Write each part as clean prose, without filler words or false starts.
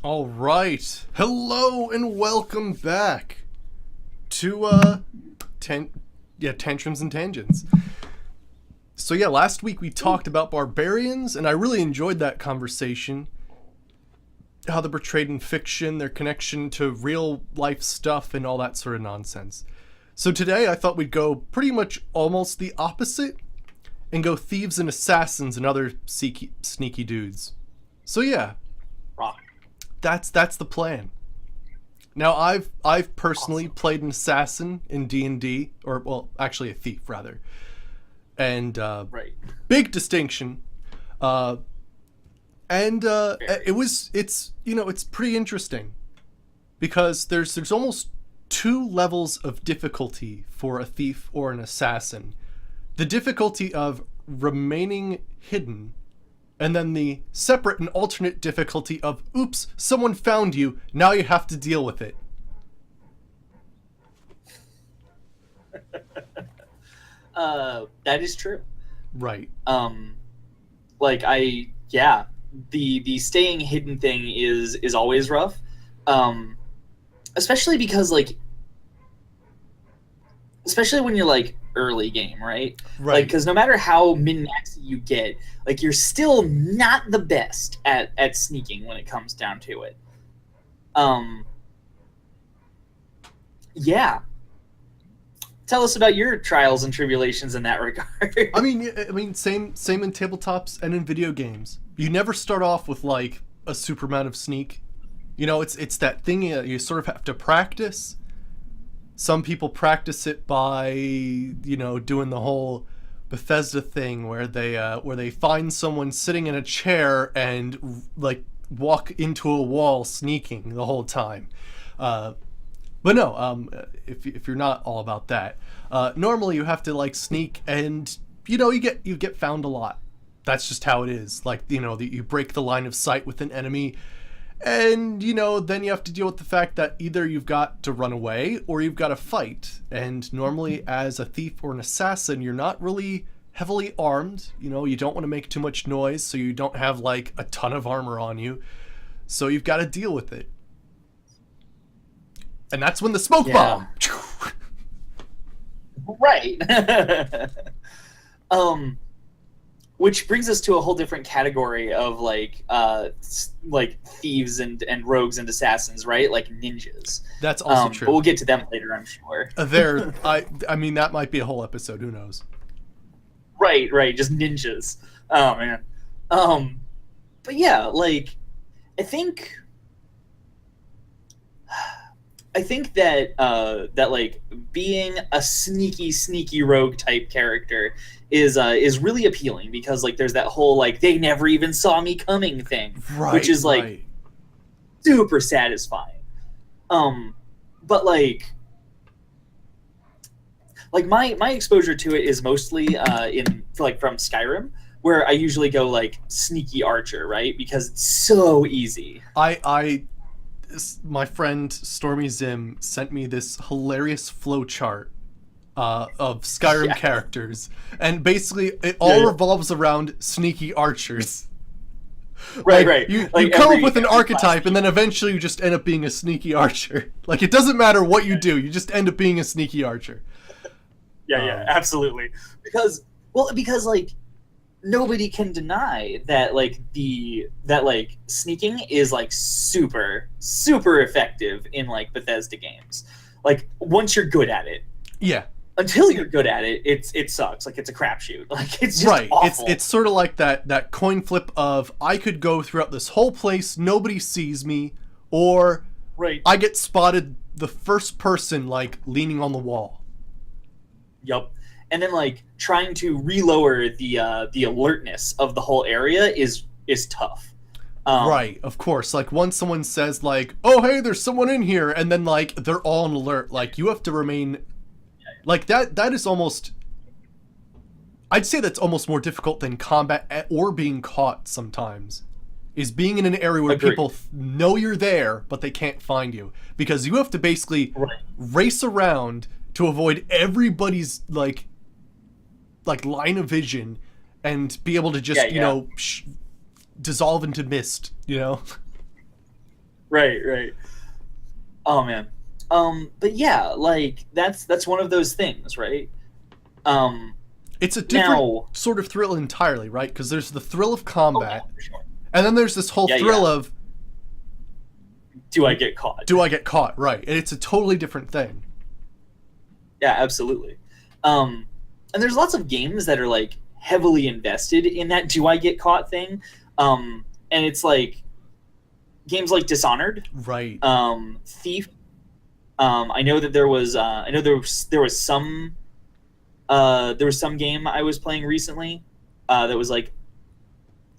All right. Hello and welcome back to Tantrums and Tangents. So yeah, last week we talked about barbarians and I really enjoyed that conversation. How they're portrayed in fiction, their connection to real life stuff and all that sort of nonsense. So today I thought we'd go pretty much almost the opposite and go thieves and assassins and other sneaky dudes. So yeah, Rock. that's the plan. Now I've personally Awesome. played an assassin in D&D, or well, actually a thief rather, and Right. big distinction. Uh, and Very. it's pretty interesting because there's almost two levels of difficulty for a thief or an assassin. The difficulty of remaining hidden, and then the separate and alternate difficulty of oops, someone found you, now you have to deal with it. That is true. Right. Um, yeah, the staying hidden thing is always rough. Um, especially because especially when you're early game, right? Right. Because no matter how min max you get, you're still not the best at sneaking when it comes down to it. Um, yeah. Tell us about your trials and tribulations in that regard. I mean, same in tabletops and in video games. You never start off with like a super amount of sneak. It's that thing you sort of have to practice. Some people practice it by doing the whole Bethesda thing where they find someone sitting in a chair and like walk into a wall sneaking the whole time. But no, if you're not all about that, normally you have to like sneak, and you get found a lot. That's just how it is. Like you break the line of sight with an enemy, and then you have to deal with the fact that either you've got to run away or you've got to fight. And normally, as a thief or an assassin, you're not really heavily armed. You don't want to make too much noise, so you don't have like a ton of armor on you. So you've got to deal with it. And that's when the smoke Yeah. bomb. Right. um, which brings us to a whole different category of thieves and rogues and assassins, right? Like ninjas. That's also But we'll true. get to them later, I'm sure. I mean, that might be a whole episode. Who knows? Right, right. Just ninjas. Oh man. Um, but yeah, I think I think that being a sneaky rogue type character is really appealing because there's that whole they never even saw me coming thing, which Right, is right. super satisfying. But my exposure to it is mostly in from Skyrim, where I usually go sneaky archer, right? Because it's so easy. My friend Stormy Zim sent me this hilarious flowchart of Skyrim Yeah, characters, and basically it yeah, all yeah. revolves around sneaky archers. Right, Like right. you come up Every with an every class. archetype, and then eventually you just end up being a sneaky archer. Like it doesn't matter what you do, you just end up being a sneaky archer. Yeah, yeah, Um, absolutely. Because nobody can deny that sneaking is super effective in Bethesda games. Once you're good at it. yeah, Until you're good at it, it sucks. It's a crapshoot. It's just right. It's awful. it's sort of like that coin flip of I could go throughout this whole place, nobody sees me, or Right. I get spotted the first person leaning on the wall. Yup. And then trying to relower the alertness of the whole area is tough. Right, of course. Like once someone says "Oh, hey, there's someone in here," and then they're all on alert. You have to remain that is almost, I'd say that's almost more difficult than combat or being caught sometimes. Is being in an area where Agreed. people know you're there but they can't find you because you have to basically Right. race around to avoid everybody's line of vision and be able to just Yeah, yeah. dissolve into mist. Right, right. Oh man. But yeah, like that's one of those things, right? Um, It's a different now, sort of thrill entirely, right? Because there's the thrill of oh yeah, combat, for sure. and then there's this whole Yeah, thrill yeah. of Do I get caught? do I get caught, right? And it's a totally different thing. Yeah, absolutely. And there's lots of games that are like heavily invested in that do I get caught thing. And it's like games like Dishonored, Right. Thief. I know that I know there was some game I was playing recently that was like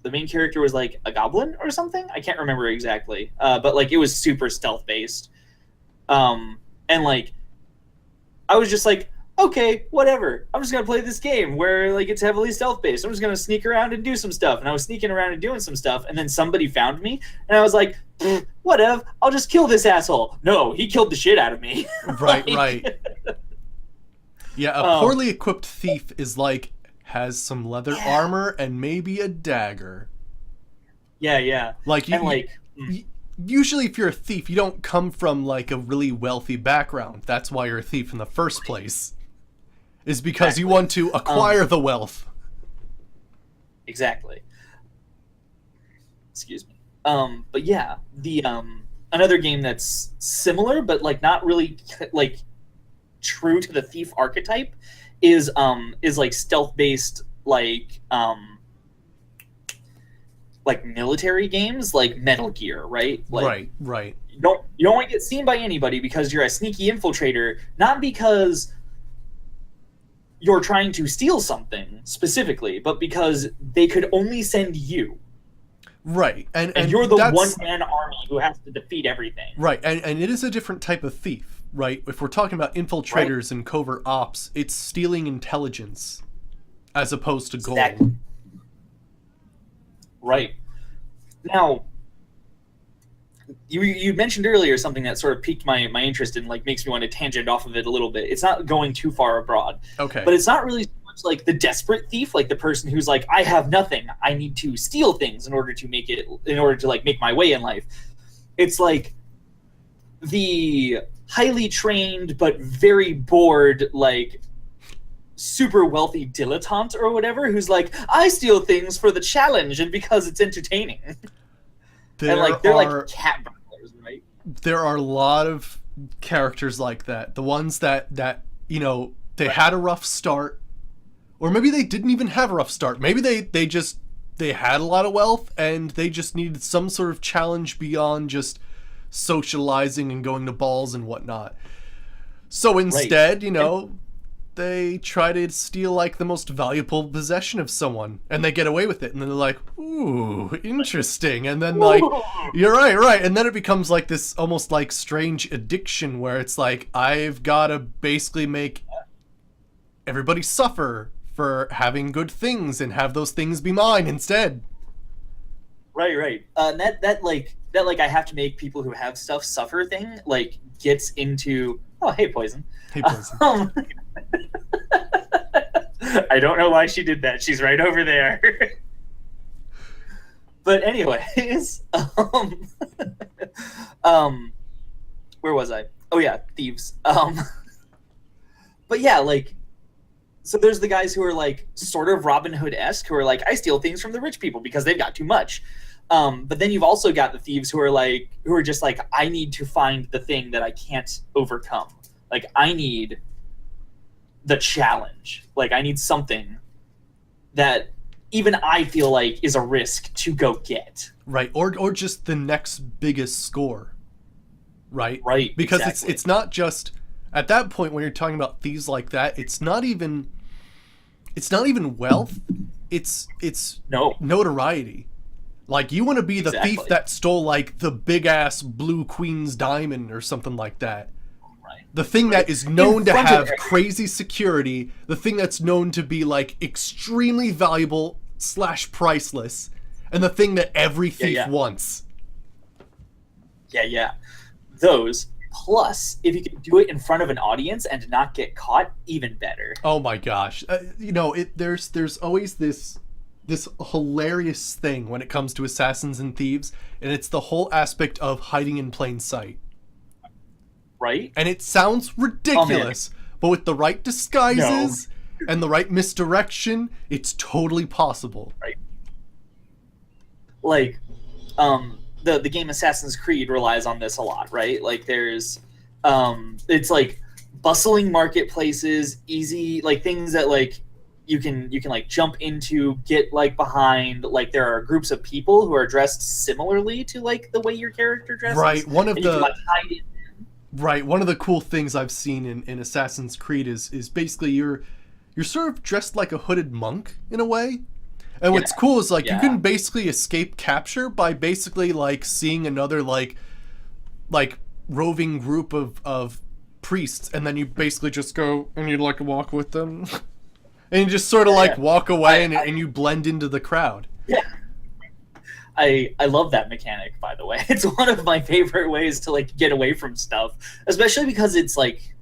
the main character was like a goblin or something. I can't remember exactly, but like it was super stealth based. And like I was just like, okay, whatever. I'm just gonna play this game where like it's heavily stealth based. I'm just gonna sneak around and do some stuff. And I was sneaking around and doing some stuff, and then somebody found me, and I was like, whatever. I'll just kill this asshole. No, he killed the shit out of me. Right, Like, right. Yeah, a poorly equipped thief is like has some leather armor and maybe a dagger. Yeah, yeah. Like you, And like, usually if you're a thief, you don't come from like a really wealthy background. That's why you're a thief in the first place. Is because you want to acquire the wealth. exactly. Excuse me. But yeah, the another game that's similar but like not really like true to the thief archetype is like stealth based like military games like Metal Gear, right? Like, Right, right. you don't want to get seen by anybody because you're a sneaky infiltrator, not because you're trying to steal something specifically, but because they could only send you. Right. And you're the that's- one-man army who has to defeat everything. Right, and it is a different type of thief, right? If we're talking about infiltrators and covert ops, it's stealing intelligence as opposed to gold. Exactly. Right. Now, you mentioned earlier something that sort of piqued my interest and like makes me want to tangent off of it a little bit. It's not going too far abroad. Okay. But it's not really so much like the desperate thief, like the person who's like, I have nothing. I need to steal things in order to like make my way in life. It's like the highly trained but very bored, like super wealthy dilettante or whatever who's like, I steal things for the challenge and because it's entertaining. And like they're like cat burglars, right? There are a lot of characters like that. The ones that you know, they had a rough start, or maybe they didn't even have a rough start. Maybe they had a lot of wealth and they just needed some sort of challenge beyond just socializing and going to balls and whatnot. So instead, you know, they try to steal like the most valuable possession of someone and they get away with it, and then they're like, ooh, interesting. And then like, you're right, and then it becomes like this almost like strange addiction where it's like, I've got to basically make everybody suffer for having good things and have those things be mine instead. Right. That I have to make people who have stuff suffer thing like gets into, oh, hey Poison. Hey, Poison. I don't know why she did that. She's right over there. But anyways, where was I? Oh yeah, Thieves. But yeah, like, so there's the guys who are like sort of Robin Hood-esque, who are like, I steal things from the rich people because they've got too much. But then you've also got the thieves who are just like, I need to find the thing that I can't overcome. Like, I need the challenge. Like, I need something that even I feel like is a risk to go get. Right, or just the next biggest score. Right? Right. Because exactly. it's not just at that point when you're talking about thieves like that, it's not even wealth. It's notoriety. Like, you want to be the thief that stole like the big ass blue queen's diamond or something like that. The thing that is known to have crazy security, the thing that's known to be like extremely valuable / priceless, and the thing that every thief wants. Yeah. Those, plus, if you can do it in front of an audience and not get caught, even better. Oh my gosh. You know, there's always this this hilarious thing when it comes to Assassins and Thieves, and it's the whole aspect of hiding in plain sight. Right? And it sounds ridiculous, but with the right disguises and the right misdirection, it's totally possible. Right. Like, the game Assassin's Creed relies on this a lot, right? Like, there's, it's like bustling marketplaces, easy, like things that like you can like jump into, get like behind. Like, there are groups of people who are dressed similarly to like the way your character dresses. Right. One of the like, hide in. Right. One of the cool things I've seen in Assassin's Creed is basically you're sort of dressed like a hooded monk in a way. And what's cool is like you can basically escape capture by basically like seeing another like roving group of priests, and then you basically just go and you like walk with them. And you just sort of like walk away and you blend into the crowd. Yeah. I love that mechanic, by the way. It's one of my favorite ways to like get away from stuff, especially because it's like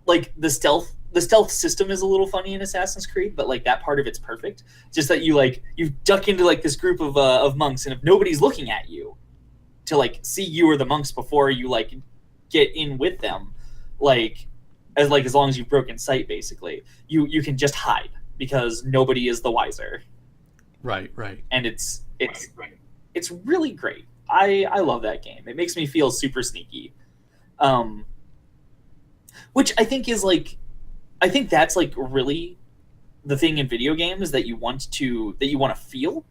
the stealth system is a little funny in Assassin's Creed, but like that part of it's perfect. Just that you duck into like this group of monks, and if nobody's looking at you to like see you or the monks before you like get in with them, as long as you've broken sight, basically, you can just hide because nobody is the wiser. Right. And it's really great. I love that game. It makes me feel super sneaky. Which I think that's like really the thing in video games that you want to feel.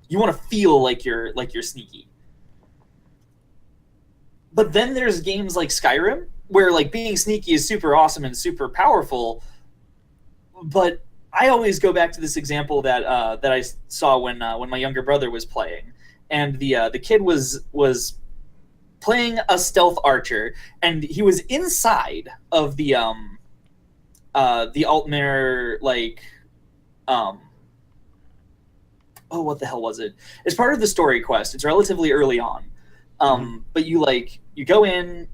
You want to feel like you're sneaky. But then there's games like Skyrim where like being sneaky is super awesome and super powerful. But I always go back to this example that I saw when my younger brother was playing, and the kid was playing a stealth archer, and he was inside of the Altmare what the hell was it? It's part of the story quest. It's relatively early on, but you go in.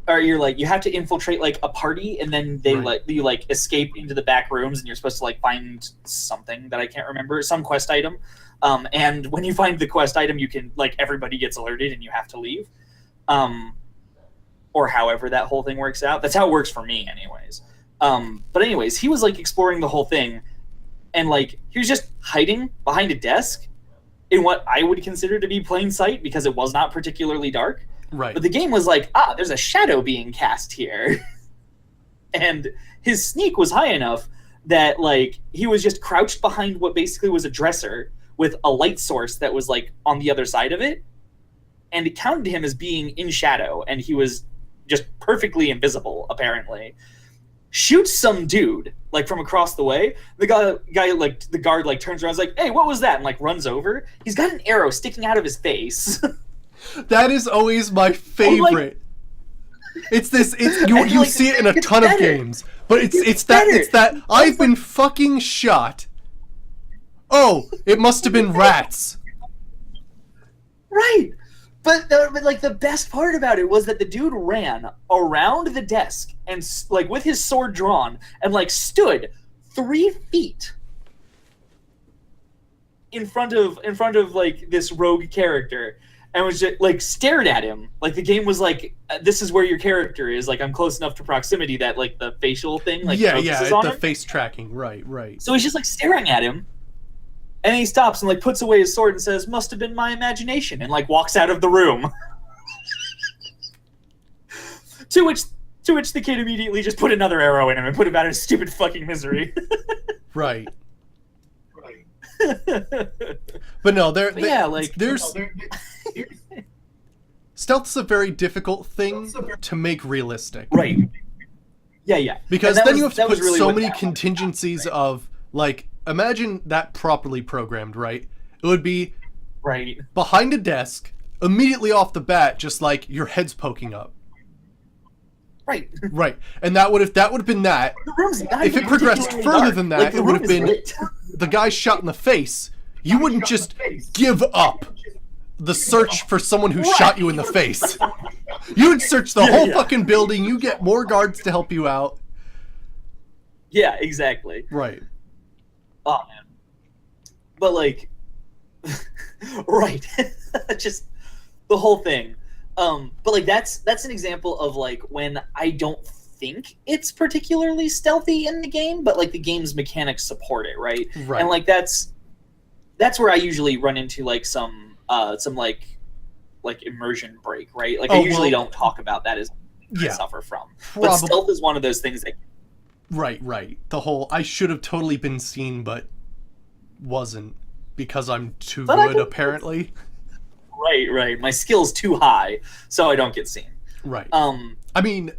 Or you have to infiltrate like a party, and then they you escape into the back rooms, and you're supposed to like find something that I can't remember, some quest item. And when you find the quest item, you can like everybody gets alerted, and you have to leave. Or however that whole thing works out. That's how it works for me, anyways. But anyways, he was like exploring the whole thing, and like he was just hiding behind a desk in what I would consider to be plain sight because it was not particularly dark. Right. But the game was like, there's a shadow being cast here. And his sneak was high enough that like he was just crouched behind what basically was a dresser with a light source that was like on the other side of it. And it counted him as being in shadow, and he was just perfectly invisible, apparently. Shoots some dude like from across the way. The guy like the guard like turns around, is like, "Hey, what was that?" and like runs over. He's got an arrow sticking out of his face. That is always my favorite. You see it in a ton of games, but it's that I've been fucking shot. Oh, it must have been rats. Right. But like the best part about it was that the dude ran around the desk and like with his sword drawn and like stood 3 feet in front of like this rogue character and was just like stared at him. Like the game was like, this is where your character is. Like I'm close enough to proximity that like the facial thing like focuses on the him. face tracking. Right. So he's just like staring at him. And he stops and like puts away his sword and says, "Must have been my imagination," and like walks out of the room. to which the kid immediately just put another arrow in him and put him out of his stupid fucking misery. Right. But no, stealth's a very difficult thing to make realistic. Right. Yeah. Because then you have to put so many contingencies of like. Imagine that properly programmed, right? It would be behind a desk, immediately off the bat, just like your head's poking up. Right. And that would have been that. If it progressed further than that, it would have been the guy shot in the face. You wouldn't just give up the search for someone who shot you in the face. You would search the whole fucking building. You get more guards to help you out. Yeah, exactly. Right. Oh man, but like, right, just the whole thing. But like that's an example of like when I don't think it's particularly stealthy in the game, but like the game's mechanics support it, right? Right. And like that's where I usually run into like some like immersion break, right? Like I usually don't talk about that as I suffer from. But stealth is one of those things that Right. The whole I should have totally been seen but wasn't because I'm too good apparently. Right. My skill's too high, so I don't get seen. Right. I mean,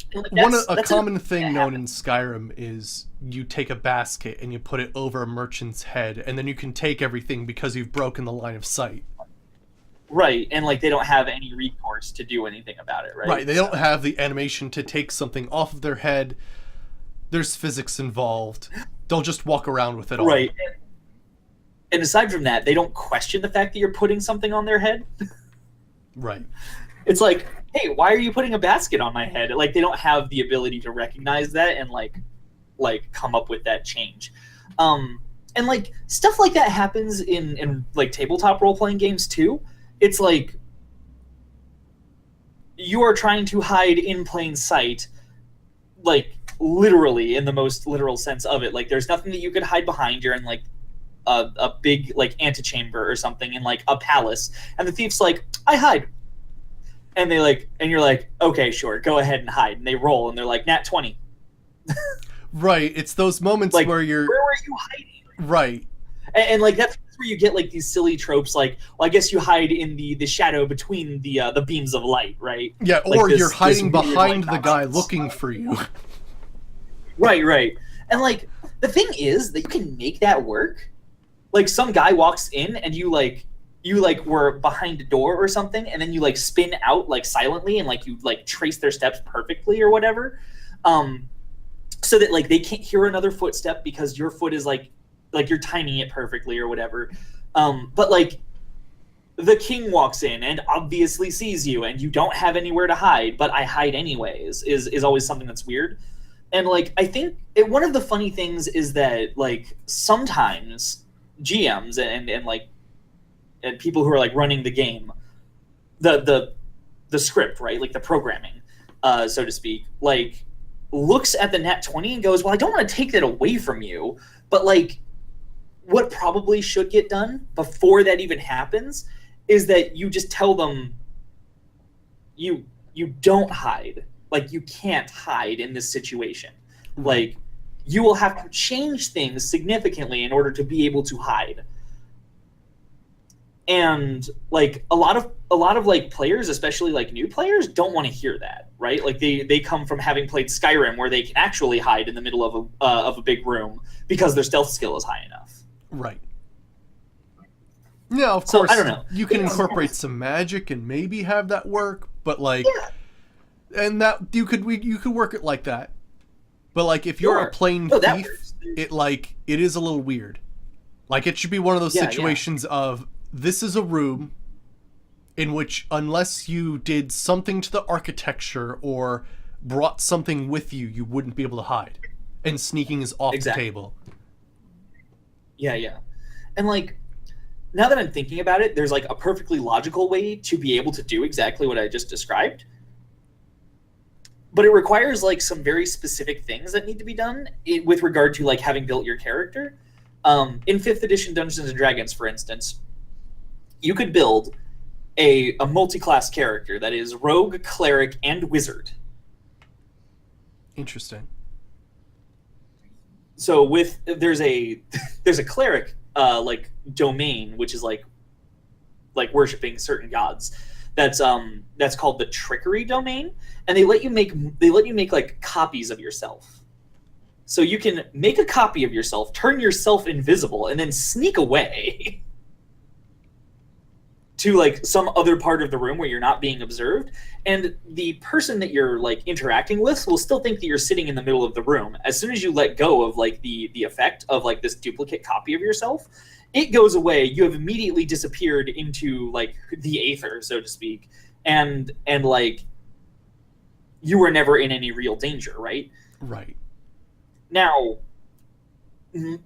a common thing known in Skyrim is you take a basket and you put it over a merchant's head, and then you can take everything because you've broken the line of sight. Right, and like they don't have any recourse to do anything about it, right? Right, they don't have the animation to take something off of their head. There's physics involved. They'll just walk around with it all. Right. And aside from that, they don't question the fact that you're putting something on their head. Right. It's like, hey, why are you putting a basket on my head? Like they don't have the ability to recognize that and like come up with that change. And like stuff like that happens in like tabletop role-playing games too. It's like you are trying to hide in plain sight, like literally in the most literal sense of it. Like there's nothing that you could hide behind. You're in like a big like antechamber or something in like a palace, and the thief's like, I hide. And they like, and you're like, okay, sure, go ahead and hide. And they roll, and they're like, nat 20. Right. It's those moments like, where you're. Where were you hiding? Right. And like that's where you get like these silly tropes, like, well, I guess you hide in the shadow between the beams of light, right? Yeah, like or you're hiding behind the guy looking for you. Right. And like the thing is that you can make that work. Like some guy walks in and you were behind a door or something, and then you like spin out like silently and like you like trace their steps perfectly or whatever, so that like they can't hear another footstep because your foot is like you're timing it perfectly or whatever. But like the king walks in and obviously sees you and you don't have anywhere to hide, but I hide anyways is always something that's weird. And like I think one of the funny things is that like sometimes GMs and people who are like running the game, the script, right, like the programming, so to speak, like looks at the nat 20 and goes, well, I don't want to take that away from you, but like what probably should get done before that even happens is that you just tell them you don't hide. Like you can't hide in this situation. Like you will have to change things significantly in order to be able to hide. And like a lot of like players, especially like new players, don't want to hear that, right? Like they come from having played Skyrim where they can actually hide in the middle of a big room because their stealth skill is high enough. Right. Yeah, of course. I don't know. You can incorporate some magic and maybe have that work, but like, and that you could work it like that. But like, if you're a plain thief, it is a little weird. Like, it should be one of those situations of this is a room in which, unless you did something to the architecture or brought something with you, you wouldn't be able to hide. And sneaking is off the table. Yeah. And like, now that I'm thinking about it, there's like a perfectly logical way to be able to do exactly what I just described. But it requires like some very specific things that need to be done with regard to like having built your character. In 5th edition Dungeons and Dragons, for instance, you could build a multi-class character that is rogue, cleric, and wizard. Interesting. So there's a cleric like domain, which is like worshiping certain gods. That's called the trickery domain, and they let you make like copies of yourself. So you can make a copy of yourself, turn yourself invisible, and then sneak away to like some other part of the room where you're not being observed, and the person that you're like interacting with will still think that you're sitting in the middle of the room. As soon as you let go of like the effect of like this duplicate copy of yourself, it goes away. You have immediately disappeared into like the aether, so to speak, and like you were never in any real danger, right? Right. Now,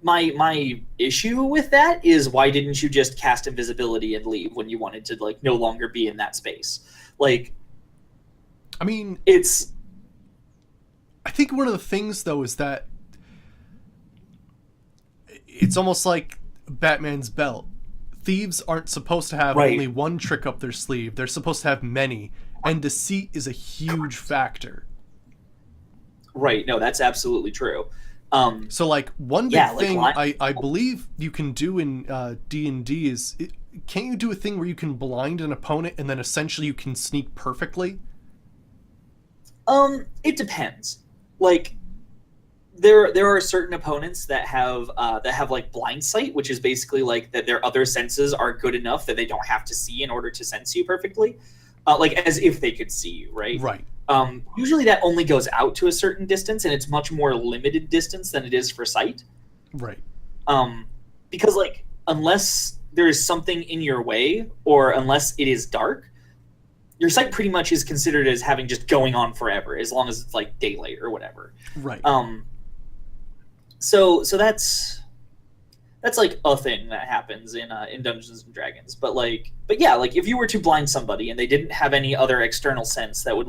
my issue with that is, why didn't you just cast invisibility and leave when you wanted to like no longer be in that space? Like, I mean, it's I think one of the things though is that it's almost like Batman's belt. Thieves aren't supposed to have Right. only one trick up their sleeve. They're supposed to have many, and deceit is a huge factor. right. No, that's absolutely true. So like one big Yeah, like thing li- I believe you can do in D&D is, can't you do a thing where you can blind an opponent and then essentially you can sneak perfectly? It depends. Like, there are certain opponents that have like blind sight, which is basically like that their other senses are good enough that they don't have to see in order to sense you perfectly, like as if they could see you, right? Right. Usually that only goes out to a certain distance, and it's much more limited distance than it is for sight. Right. Because like, unless there is something in your way, or unless it is dark, your sight pretty much is considered as having just going on forever, as long as it's like daylight or whatever. Right. So that's like a thing that happens in Dungeons and Dragons. But yeah, like if you were to blind somebody and they didn't have any other external sense that would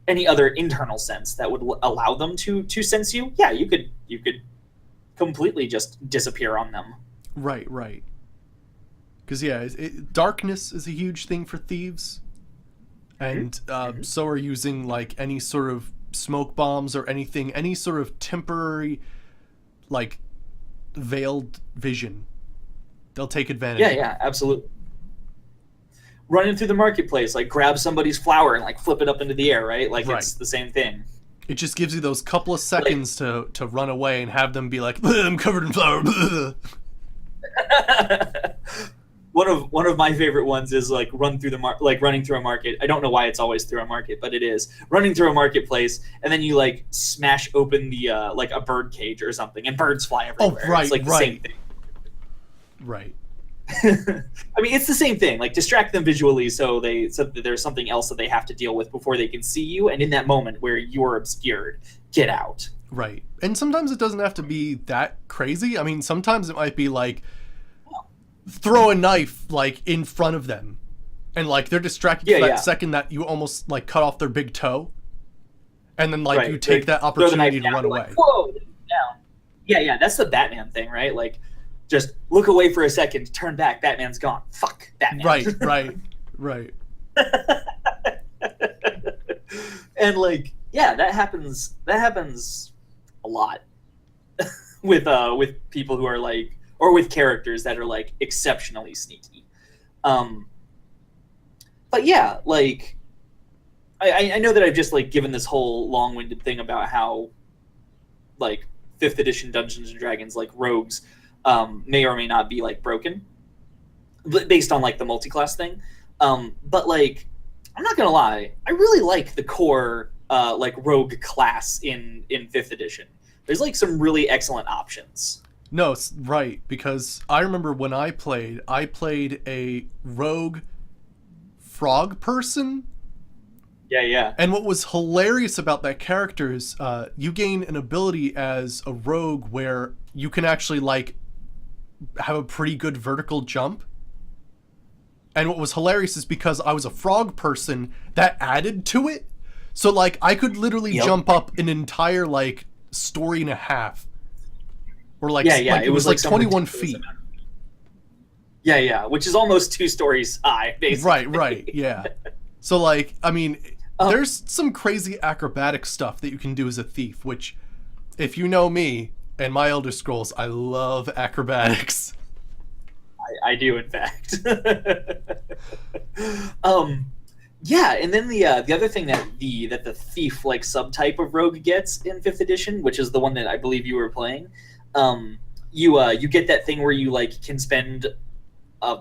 any other internal sense that would allow them to sense you, yeah, you could completely just disappear on them. Right. Right. Because yeah, darkness is a huge thing for thieves, and so are using like any sort of smoke bombs or anything, any sort of temporary like veiled vision. They'll take advantage. Yeah, absolutely. Running through the marketplace, like grab somebody's flower and like flip it up into the air, right? Like Right. It's the same thing. It just gives you those couple of seconds to run away and have them be like, I'm covered in flour. One of my favorite ones is like running through a market. I don't know why it's always through a market, but it is running through a marketplace, and then you like smash open the like a bird cage or something, and birds fly everywhere. Oh, right, it's like the same thing. Right. I mean, it's the same thing. Like, distract them visually so that there's something else that they have to deal with before they can see you, and in that moment where you're obscured, get out. Right. And sometimes it doesn't have to be that crazy. I mean, sometimes it might be like, throw a knife like in front of them, and like they're distracted for that second that you almost like cut off their big toe, and then like you take that opportunity to run away. Like, whoa, down. Yeah, that's the Batman thing, right? Like, just look away for a second, turn back, Batman's gone. Fuck Batman. Right. And like, yeah, that happens a lot with people who are like, or with characters that are like exceptionally sneaky. But yeah, like I know that I've just like given this whole long-winded thing about how like 5th edition Dungeons and Dragons like rogues may or may not be like broken based on like the multi-class thing. But like, I'm not gonna lie, I really like the core like rogue class in 5th edition. There's like some really excellent options. No, it's right, because I remember when I played a rogue frog person. Yeah. And what was hilarious about that character is you gain an ability as a rogue where you can actually like have a pretty good vertical jump. And what was hilarious is because I was a frog person, that added to it. So like I could literally jump up an entire like story and a half. Or like, yeah, it was like 21 feet. Yeah, which is almost 2 stories high, basically. Right, yeah. So like, I mean, there's some crazy acrobatic stuff that you can do as a thief, which, if you know me and my Elder Scrolls, I love acrobatics. I do, in fact. Yeah, and then the other thing that the thief like subtype of rogue gets in 5th edition, which is the one that I believe you were playing, you get that thing where you like can spend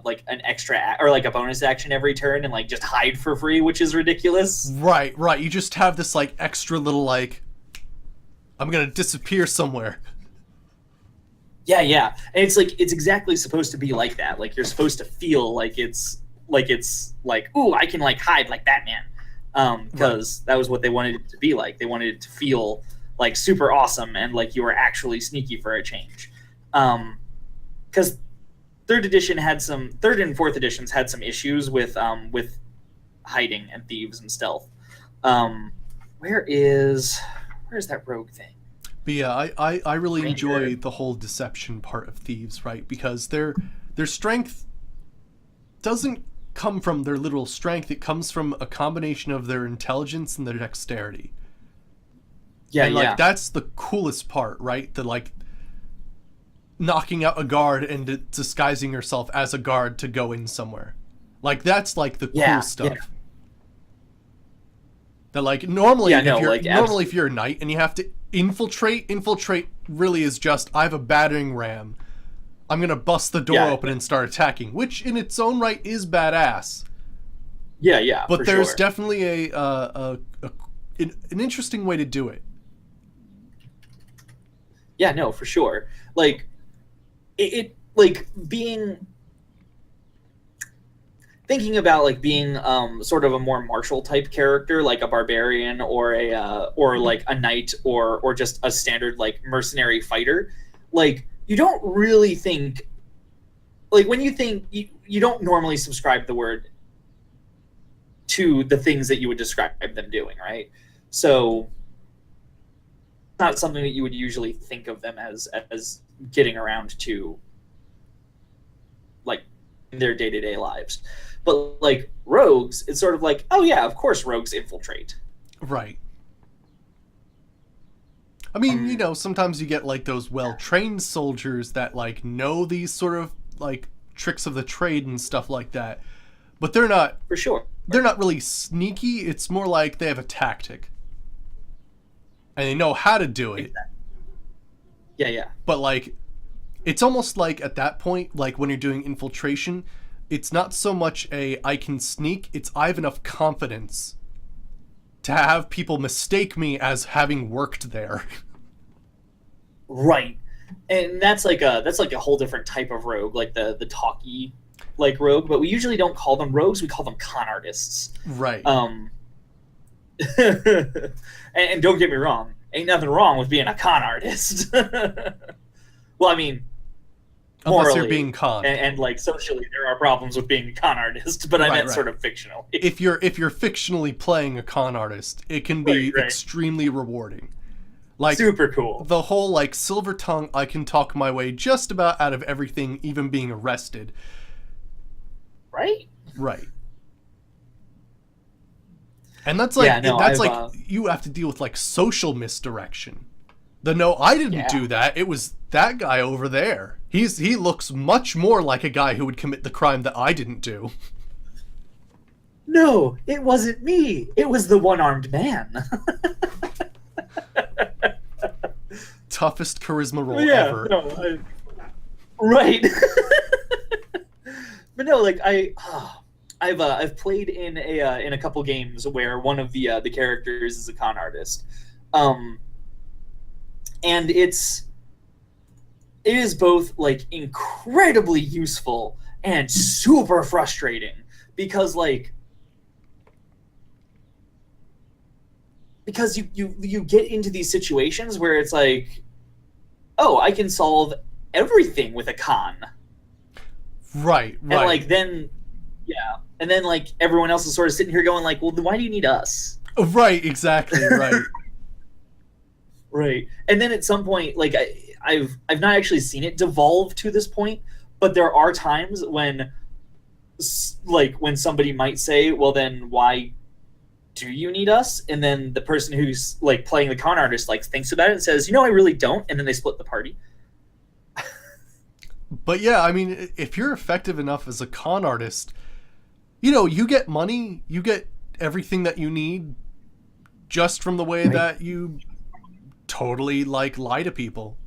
like an extra or like a bonus action every turn and like just hide for free, which is ridiculous. Right. You just have this like extra little like, I'm gonna disappear somewhere. Yeah, and it's like it's exactly supposed to be like that. Like you're supposed to feel like it's like, ooh, I can like hide like Batman, because that was what they wanted it to be like. They wanted it to feel like super awesome and like you were actually sneaky for a change. Because third and fourth editions had some issues with hiding and thieves and stealth. Where's that rogue thing? But yeah, I really Ranger. enjoy the whole deception part of Thieves, right? Because their strength doesn't come from their literal strength. It comes from a combination of their intelligence and their dexterity. Yeah, And like yeah. that's the coolest part, right? The like knocking out a guard and disguising yourself as a guard to go in somewhere. Like that's like the Yeah, cool stuff. yeah. That like normally Yeah, if no, you're like, normally if you're a knight and you have to infiltrate really is just I have a battering ram. I'm gonna bust the door Yeah. open and start attacking, which in its own right is badass. Yeah, yeah. But for there's sure. definitely an interesting way to do it. Yeah, no, for sure. Like it like being thinking about like being sort of a more martial type character, like a barbarian or like a knight or just a standard like mercenary fighter. Like you don't really think like when you think you don't normally subscribe the word to the things that you would describe them doing, right? So not something that you would usually think of them as getting around to like in their day-to-day lives. But like rogues, it's sort of like, oh yeah, of course rogues infiltrate. Right. I mean, Um, sometimes you get like those well-trained soldiers that like know these sort of like tricks of the trade and stuff like that. But they're not for sure. really sneaky. It's more like they have a tactic. And they know how to do it. Exactly. Yeah, yeah. But like it's almost like at that point, like when you're doing infiltration, it's not so much a I can sneak, it's I have enough confidence to have people mistake me as having worked there. Right. And that's like a whole different type of rogue, like the talky like rogue, but we usually don't call them rogues, we call them con artists. Right. And don't get me wrong, ain't nothing wrong with being a con artist. Well, I mean, Unless morally you're being conned. and like socially, there are problems with being a con artist, but I meant sort of fictional. If you're fictionally playing a con artist, it can be Right. extremely rewarding. Like Super cool. the whole like silver tongue, I can talk my way just about out of everything, even being arrested. Right? Right. And that's like Yeah, no, that's I've, like you have to deal with like social misdirection. No, I didn't Yeah. do that. It was that guy over there. He looks much more like a guy who would commit the crime that I didn't do. No, it wasn't me. It was the one-armed man. Toughest charisma roll Yeah, ever. no, right. But no, like I've played in a couple games where one of the characters is a con artist, and it is both like incredibly useful and super frustrating because you get into these situations where it's like, oh, I can solve everything with a con. Right. And like then and then like everyone else is sort of sitting here going like, well, then why do you need us? Right, exactly, right. Right. And then at some point, like I've not actually seen it devolve to this point, but there are times when when somebody might say, well, then why do you need us? And then the person who's like playing the con artist like thinks about it and says, I really don't, and then they split the party. But yeah, I mean, if you're effective enough as a con artist, you get money, you get everything that you need just from the way that you totally like lie to people.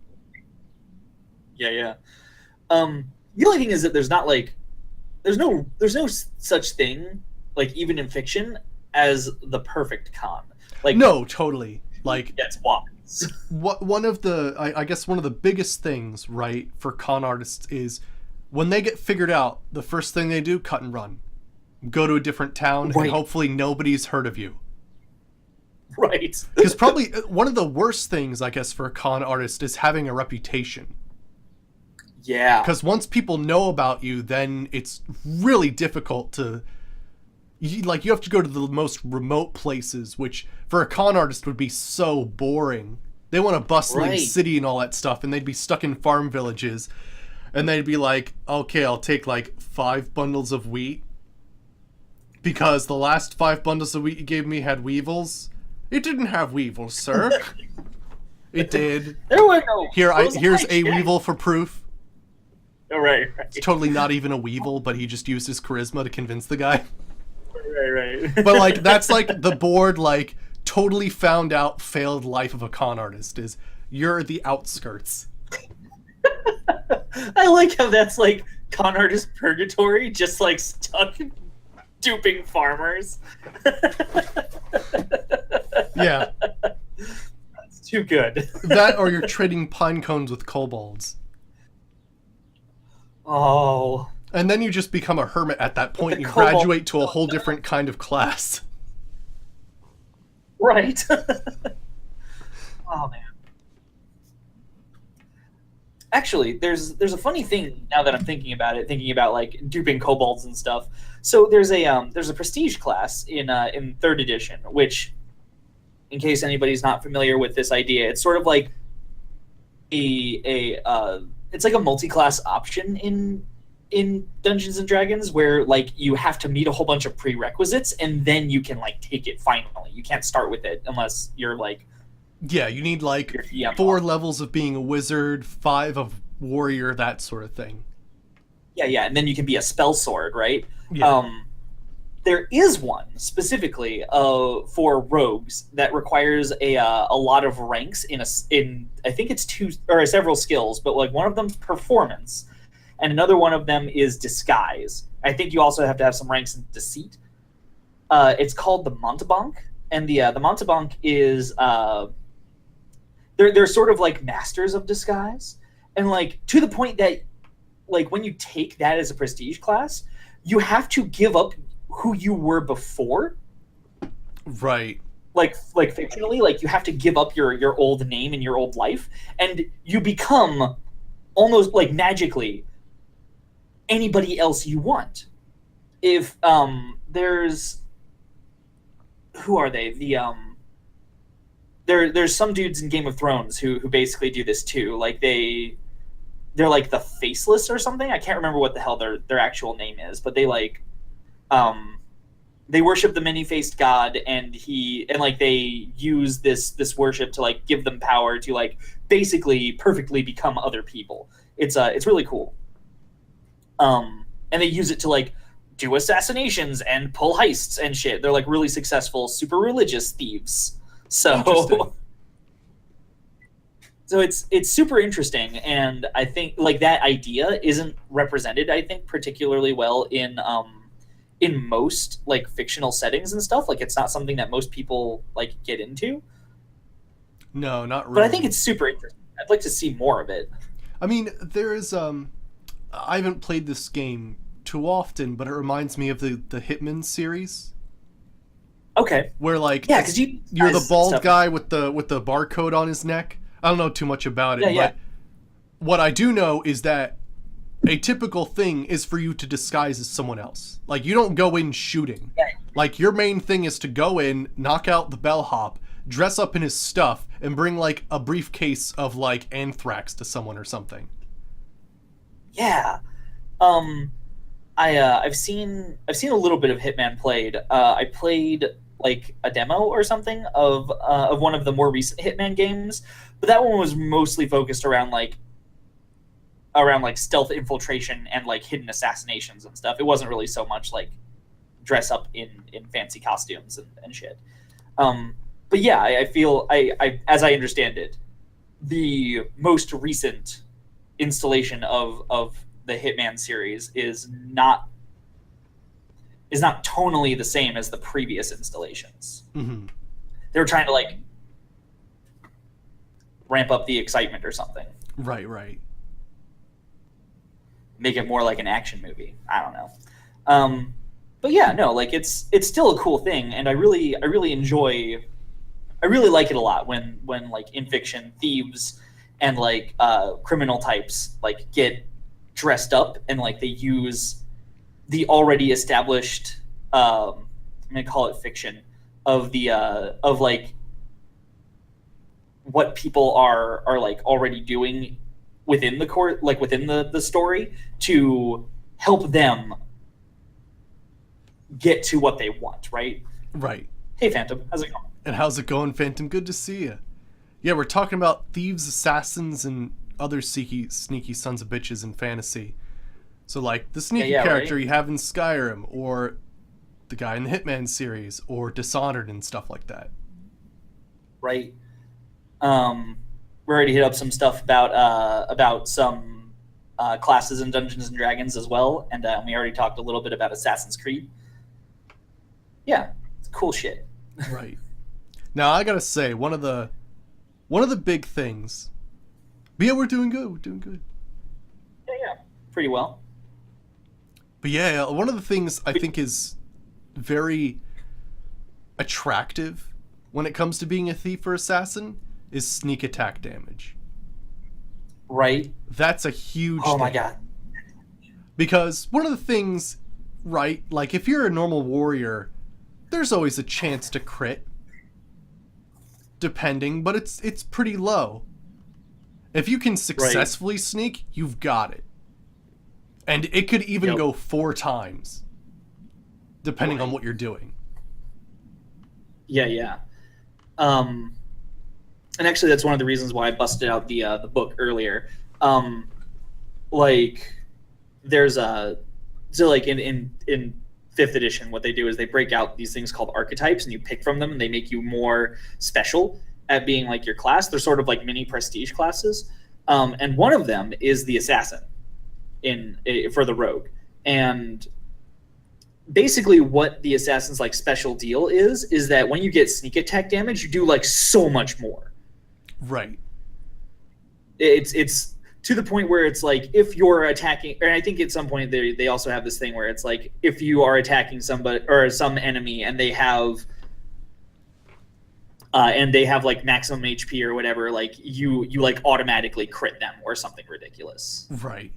Yeah. The only thing is that there's not like there's no such thing, like even in fiction, as the perfect con. Like No, totally. Like that's wise. one of the I guess one of the biggest things, right, for con artists is when they get figured out, the first thing they do, cut and run. Go to a different town and hopefully nobody's heard of you. Right. Because probably one of the worst things, I guess, for a con artist is having a reputation. Yeah. Because once people know about you, then it's really difficult to... you have to go to the most remote places, which for a con artist would be so boring. They want a bustling Right. city and all that stuff, and they'd be stuck in farm villages. And they'd be like, okay, I'll take like 5 bundles of wheat. Because the last 5 bundles of wheat you gave me had weevils. It didn't have weevils, sir. It did. There were no. Here's a weevil for proof. Oh, right. It's totally not even a weevil, but he just used his charisma to convince the guy. Right. But like that's like the board like totally found out failed life of a con artist is you're the outskirts. I like how that's like con artist purgatory, just like stuck duping farmers. Yeah. That's too good. That or you're trading pine cones with kobolds. Oh. And then you just become a hermit at that point. The You kobold- graduate to a whole different kind of class. Right. Oh man. Actually, there's a funny thing now that I'm thinking about it, thinking about like duping kobolds and stuff. So there's a prestige class in 3rd edition, which, in case anybody's not familiar with this idea, it's sort of like it's like a multi-class option in Dungeons and Dragons, where like you have to meet a whole bunch of prerequisites and then you can like take it finally. You can't start with it unless you're like You need like your 4 levels of being a wizard, 5 of warrior, that sort of thing. Yeah, and then you can be a spell sword, right? Yeah. There is one specifically for rogues that requires a lot of ranks in I think it's 2 or several skills, but like one of them's performance, and another one of them is disguise. I think you also have to have some ranks in deceit. It's called the Mountebank, and the Mountebank is they're sort of like masters of disguise, and like to the point that like when you take that as a prestige class, you have to give up who you were before. Right. Like fictionally, like you have to give up your old name and your old life, and you become almost like magically anybody else you want. If there's who are they? There's some dudes in Game of Thrones who basically do this too. Like they're like the Faceless or something. I can't remember what the hell their actual name is, but they like they worship the many-faced god, and like they use this worship to like give them power to like basically perfectly become other people. It's really cool. And they use it to like do assassinations and pull heists and shit. They're like really successful, super religious thieves. So it's super interesting, and I think like that idea isn't represented, I think, particularly well in most like fictional settings and stuff. Like it's not something that most people like get into. No, not really. But I think it's super interesting. I'd like to see more of it. I mean, there is I haven't played this game too often, but it reminds me of the Hitman series. Okay. Where like yeah, because you're the bald guy with the barcode on his neck. I don't know too much about it, but what I do know is that a typical thing is for you to disguise as someone else. Like you don't go in shooting. Yeah. Like your main thing is to go in, knock out the bellhop, dress up in his stuff, and bring like a briefcase of like anthrax to someone or something. Yeah. I've seen a little bit of Hitman played. I played like a demo or something of one of the more recent Hitman games, but that one was mostly focused around like stealth infiltration and like hidden assassinations and stuff. It wasn't really so much like dress up in fancy costumes and shit. But yeah, I feel I as I understand it, the most recent installation of the Hitman series is not tonally the same as the previous installations. Mm-hmm. They were trying to like ramp up the excitement or something. Right. Make it more like an action movie. I don't know. But yeah, no, like it's still a cool thing, and I really enjoy I really like it a lot when like in fiction, thieves and like criminal types like get dressed up and like they use the already established I'm gonna call it fiction of the of like what people are like already doing within the court, like within the story, to help them get to what they want, right? Right. Hey Phantom, how's it going? And how's it going, Phantom? Good to see you. Yeah, we're talking about thieves, assassins, and other sneaky sons of bitches in fantasy. So, like, the sneaky character right? you have in Skyrim, or the guy in the Hitman series, or Dishonored and stuff like that. Right. We already hit up some stuff about some classes in Dungeons and Dragons as well, and we already talked a little bit about Assassin's Creed. Yeah, it's cool shit. Right. Now, I gotta say, one of the big things... But yeah, we're doing good. Yeah, pretty well. But yeah, one of the things I think is very attractive when it comes to being a thief or assassin is sneak attack damage. Right. That's a huge Oh thing. my god. Because one of the things, right, like if you're a normal warrior, there's always a chance to crit. Depending, but it's pretty low. If you can successfully sneak, you've got it. And it could even go 4 times. Depending on what you're doing. Yeah. And actually, that's one of the reasons why I busted out the book earlier. Like, there's so like in 5th edition, what they do is they break out these things called archetypes, and you pick from them, and they make you more special at being like your class. They're sort of like mini prestige classes, and one of them is the assassin for the rogue. And basically what the assassin's like special deal is that when you get sneak attack damage, you do like so much more. Right. It's to the point where it's like if you're attacking, and I think at some point they also have this thing where it's like if you are attacking somebody or some enemy and they have like maximum HP or whatever, like you like automatically crit them or something ridiculous. Right.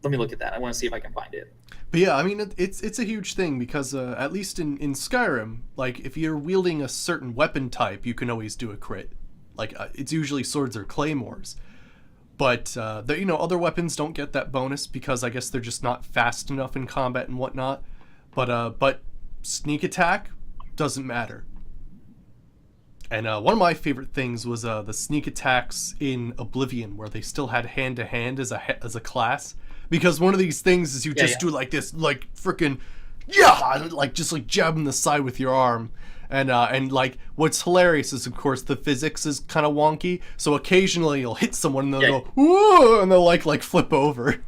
Let me look at that. I want to see if I can find it. But yeah, I mean, it's a huge thing because at least in Skyrim, like if you're wielding a certain weapon type, you can always do a crit. Like it's usually swords or claymores. But other weapons don't get that bonus because I guess they're just not fast enough in combat and whatnot. But sneak attack doesn't matter. And one of my favorite things was the sneak attacks in Oblivion, where they still had hand to hand as a class. Because one of these things is you just do like this, like freaking, like just like jabbing the side with your arm, and like what's hilarious is of course the physics is kind of wonky, so occasionally you'll hit someone and they'll go whoa, and they'll like flip over.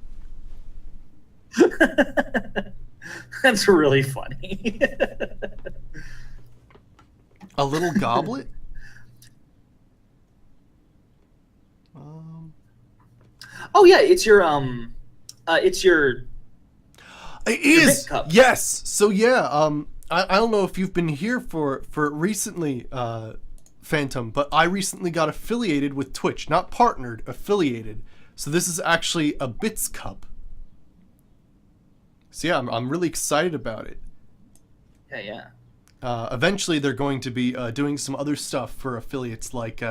That's really funny. A little goblet. Oh yeah, it's your It is. Cup. Yes. So yeah, I don't know if you've been here for recently, Phantom, but I recently got affiliated with Twitch, not partnered, affiliated. So this is actually a Bits Cup. So yeah, I'm really excited about it. Yeah. Eventually, they're going to be doing some other stuff for affiliates, like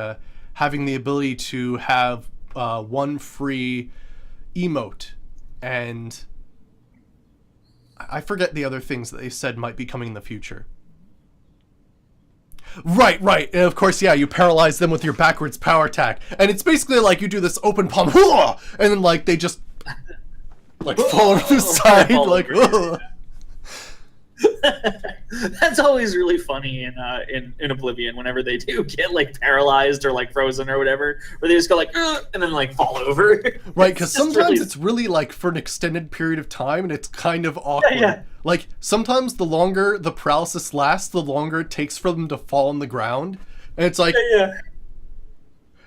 having the ability to have one free emote, and I forget the other things that they said might be coming in the future. Right. And of course, yeah, you paralyze them with your backwards power attack. And it's basically like you do this open palm, and then like they just like fall over the side, like, That's always really funny in Oblivion whenever they do get like paralyzed or like frozen or whatever, where they just go like and then like fall over. Right, because sometimes it's really like for an extended period of time and it's kind of awkward. Yeah. Like sometimes the longer the paralysis lasts, the longer it takes for them to fall on the ground, and it's like Yeah.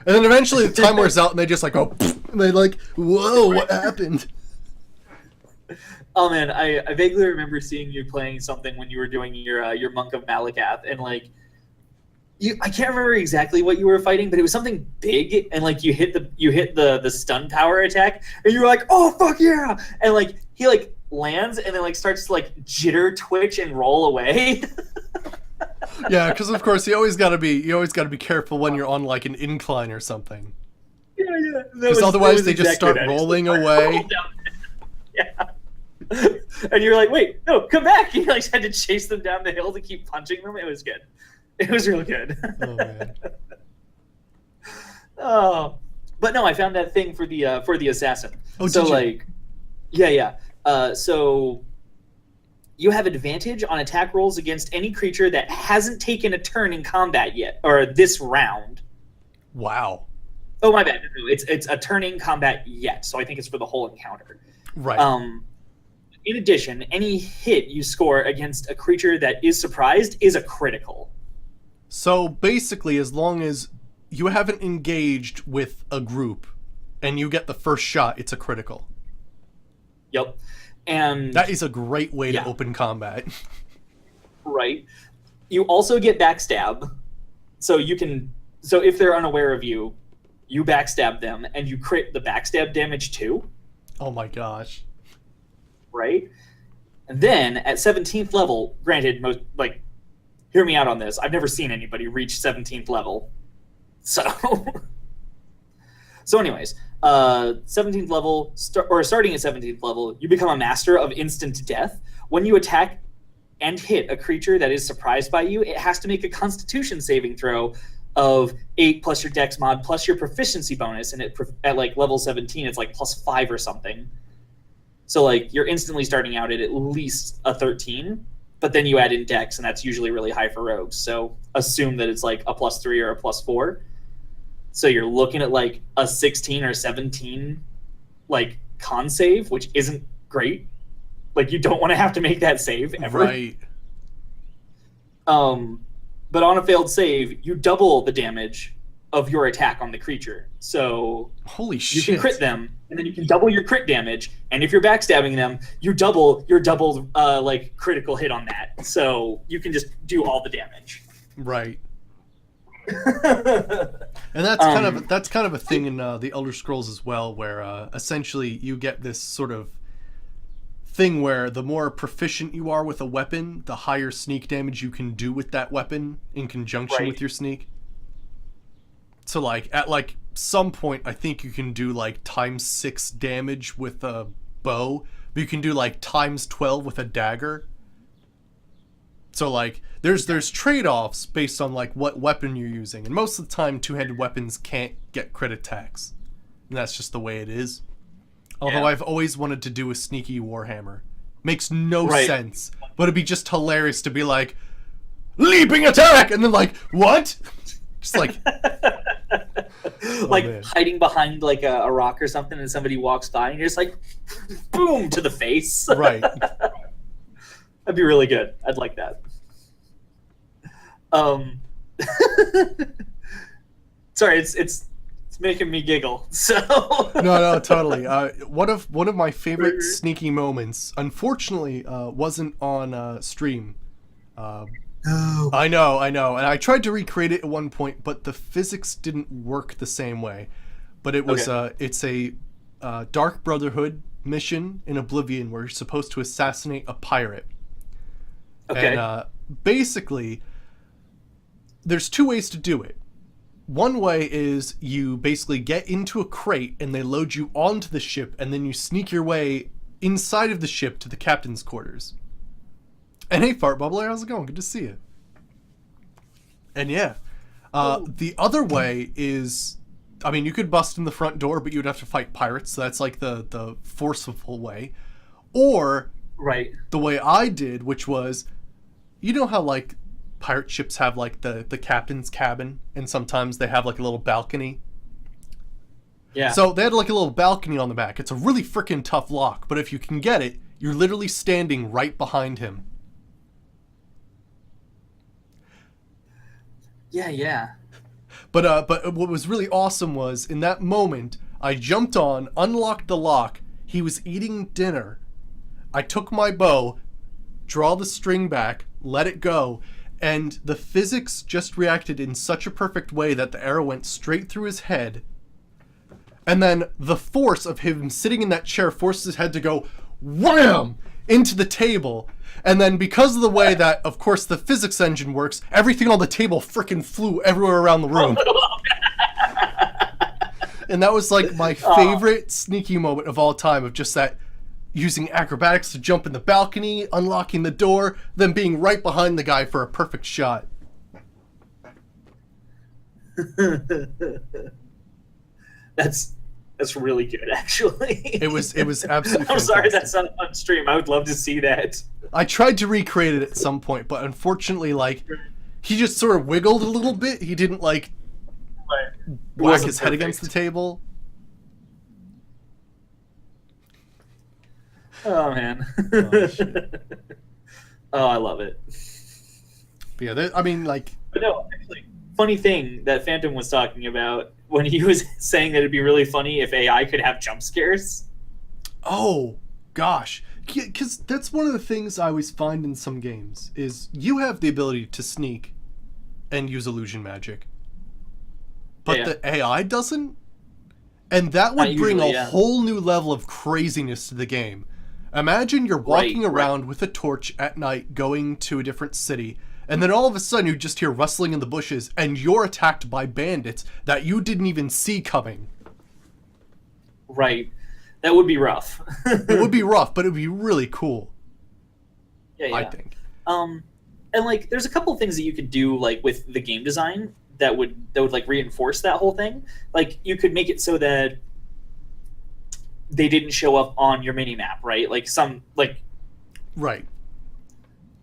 And then eventually the time wears out and they just like go and they like, whoa, what happened? Oh man, I vaguely remember seeing you playing something when you were doing your Monk of Malakath, and like I can't remember exactly what you were fighting, but it was something big, and like you hit the stun power attack, and you were like, "Oh fuck yeah!" And like he like lands, and then like starts to like jitter, twitch, and roll away. Yeah, because of course you always gotta be careful when you're on like an incline or something. Yeah. Because otherwise they just start rolling away. Yeah. And you're like, wait, no, come back! You like had to chase them down the hill to keep punching them. It was good. It was real good. Oh man. Oh, but no, I found that thing for the assassin. Oh, so did you? like, yeah. So you have advantage on attack rolls against any creature that hasn't taken a turn in combat yet, or this round. Wow. Oh my bad. No, it's a turn in combat yet. So I think it's for the whole encounter. Right. In addition, any hit you score against a creature that is surprised is a critical. So basically, as long as you haven't engaged with a group and you get the first shot, it's a critical. Yep. And that is a great way to open combat. Right. You also get backstab. So if they're unaware of you, you backstab them and you crit the backstab damage too. Oh my gosh. Right? And then at 17th level, granted, hear me out on this. I've never seen anybody reach 17th level. So anyways, 17th level, starting at 17th level, you become a master of instant death. When you attack and hit a creature that is surprised by you, it has to make a constitution saving throw of 8 plus your dex mod plus your proficiency bonus, and at like level 17, it's like +5 or something. So like you're instantly starting out at least a 13, but then you add in dex, and that's usually really high for rogues. So assume that it's like a +3 or a +4. So you're looking at like a 16 or 17 like con save, which isn't great. Like you don't want to have to make that save ever. Right. But on a failed save, you double the damage of your attack on the creature. So holy you shit. can crit them, and then you can double your crit damage. And if you're backstabbing them, you double your like critical hit on that. So you can just do all the damage. Right. And that's kind of a thing in the Elder Scrolls as well, where essentially you get this sort of thing where the more proficient you are with a weapon, the higher sneak damage you can do with that weapon in conjunction with your sneak. So like at like some point, I think you can do like ×6 damage with a bow, but you can do like ×12 with a dagger. So like there's trade-offs based on like what weapon you're using, and most of the time two-handed weapons can't get crit attacks, and that's just the way it is. Although I've always wanted to do a sneaky warhammer. Makes no sense, but it'd be just hilarious to be like leaping attack and then like what? Just like like hiding behind like a rock or something, and somebody walks by and you're just like boom to the face. Right. That'd be really good. I'd like that. Sorry, it's making me giggle. So no, totally. One of my favorite sneaky moments, unfortunately, wasn't on stream. I know, and I tried to recreate it at one point, but the physics didn't work the same way. But it was it's a Dark Brotherhood mission in Oblivion where you're supposed to assassinate a pirate. Okay. And basically, there's two ways to do it. One way is you basically get into a crate and they load you onto the ship, and then you sneak your way inside of the ship to the captain's quarters. And hey, Fart Bubbler, how's it going? Good to see you. And yeah, the other way is, I mean, you could bust in the front door, but you'd have to fight pirates, so that's like the forceful way. Or the way I did, which was, you know how like pirate ships have like the captain's cabin, and sometimes they have like a little balcony. Yeah. So they had like a little balcony on the back. It's a really freaking tough lock, but if you can get it, you're literally standing right behind him. Yeah. But what was really awesome was, in that moment, I jumped on, unlocked the lock, he was eating dinner, I took my bow, draw the string back, let it go, and the physics just reacted in such a perfect way that the arrow went straight through his head. And then the force of him sitting in that chair forced his head to go wham into the table. And then because of the way that, of course, the physics engine works, everything on the table frickin' flew everywhere around the room. And that was like my favorite sneaky moment of all time, of just that using acrobatics to jump in the balcony, unlocking the door, then being right behind the guy for a perfect shot. That's really good, actually. It was absolutely I'm sorry fantastic. that's not on stream. I would love to see that. I tried to recreate it at some point, but unfortunately, like, he just sort of wiggled a little bit. He didn't, like, whack his head against the table. Oh, man. Oh, shit. Oh, I love it. But yeah, I mean, like... But no, actually, funny thing that Phantom was talking about when he was saying that it'd be really funny if AI could have jump scares. Oh, gosh. Because that's one of the things I always find in some games, is you have the ability to sneak and use illusion magic. But the AI doesn't? And that would bring a whole new level of craziness to the game. Imagine you're walking around with a torch at night going to a different city, and then all of a sudden you just hear rustling in the bushes, and you're attacked by bandits that you didn't even see coming. Right. That would be rough. It would be rough, but it would be really cool. Yeah, I think. And like, there's a couple of things that you could do, like with the game design, that would like reinforce that whole thing. Like, you could make it so that they didn't show up on your mini map, right? Like Right.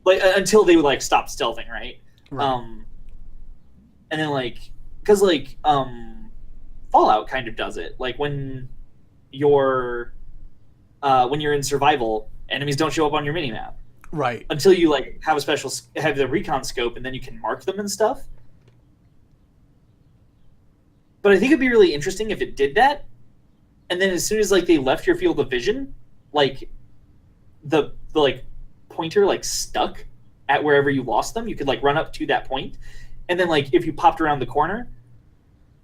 Like until they would like stop stealthing, right? Right. And then like, because like Fallout kind of does it. Like when you're in survival, enemies don't show up on your mini map. Right. Until you like have the recon scope, and then you can mark them and stuff. But I think it'd be really interesting if it did that, and then as soon as like they left your field of vision, like the like pointer like stuck at wherever you lost them, you could like run up to that point, and then like if you popped around the corner,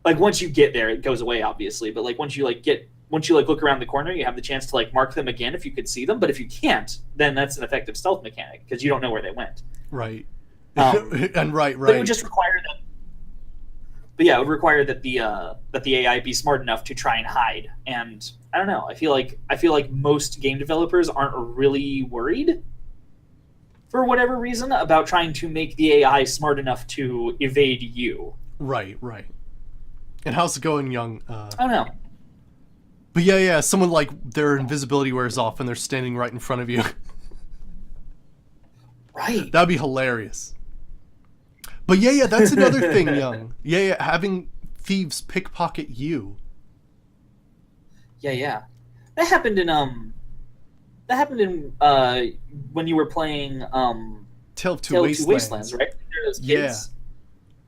like once you get there, it goes away obviously, but like once you look around the corner, you have the chance to like mark them again if you could see them. But if you can't, then that's an effective stealth mechanic because you don't know where they went. Right. And right. But it would just require that. But yeah, it would require that the AI be smart enough to try and hide. And I don't know. I feel like most game developers aren't really worried, for whatever reason, about trying to make the AI smart enough to evade you. Right. And how's it going, Young? I don't know. But yeah, someone like their invisibility wears off and they're standing right in front of you. Right. That'd be hilarious. But yeah, that's another thing, Young. Yeah, having thieves pickpocket you. Yeah. That happened in when you were playing Tale of Two Wastelands, right? Those kids.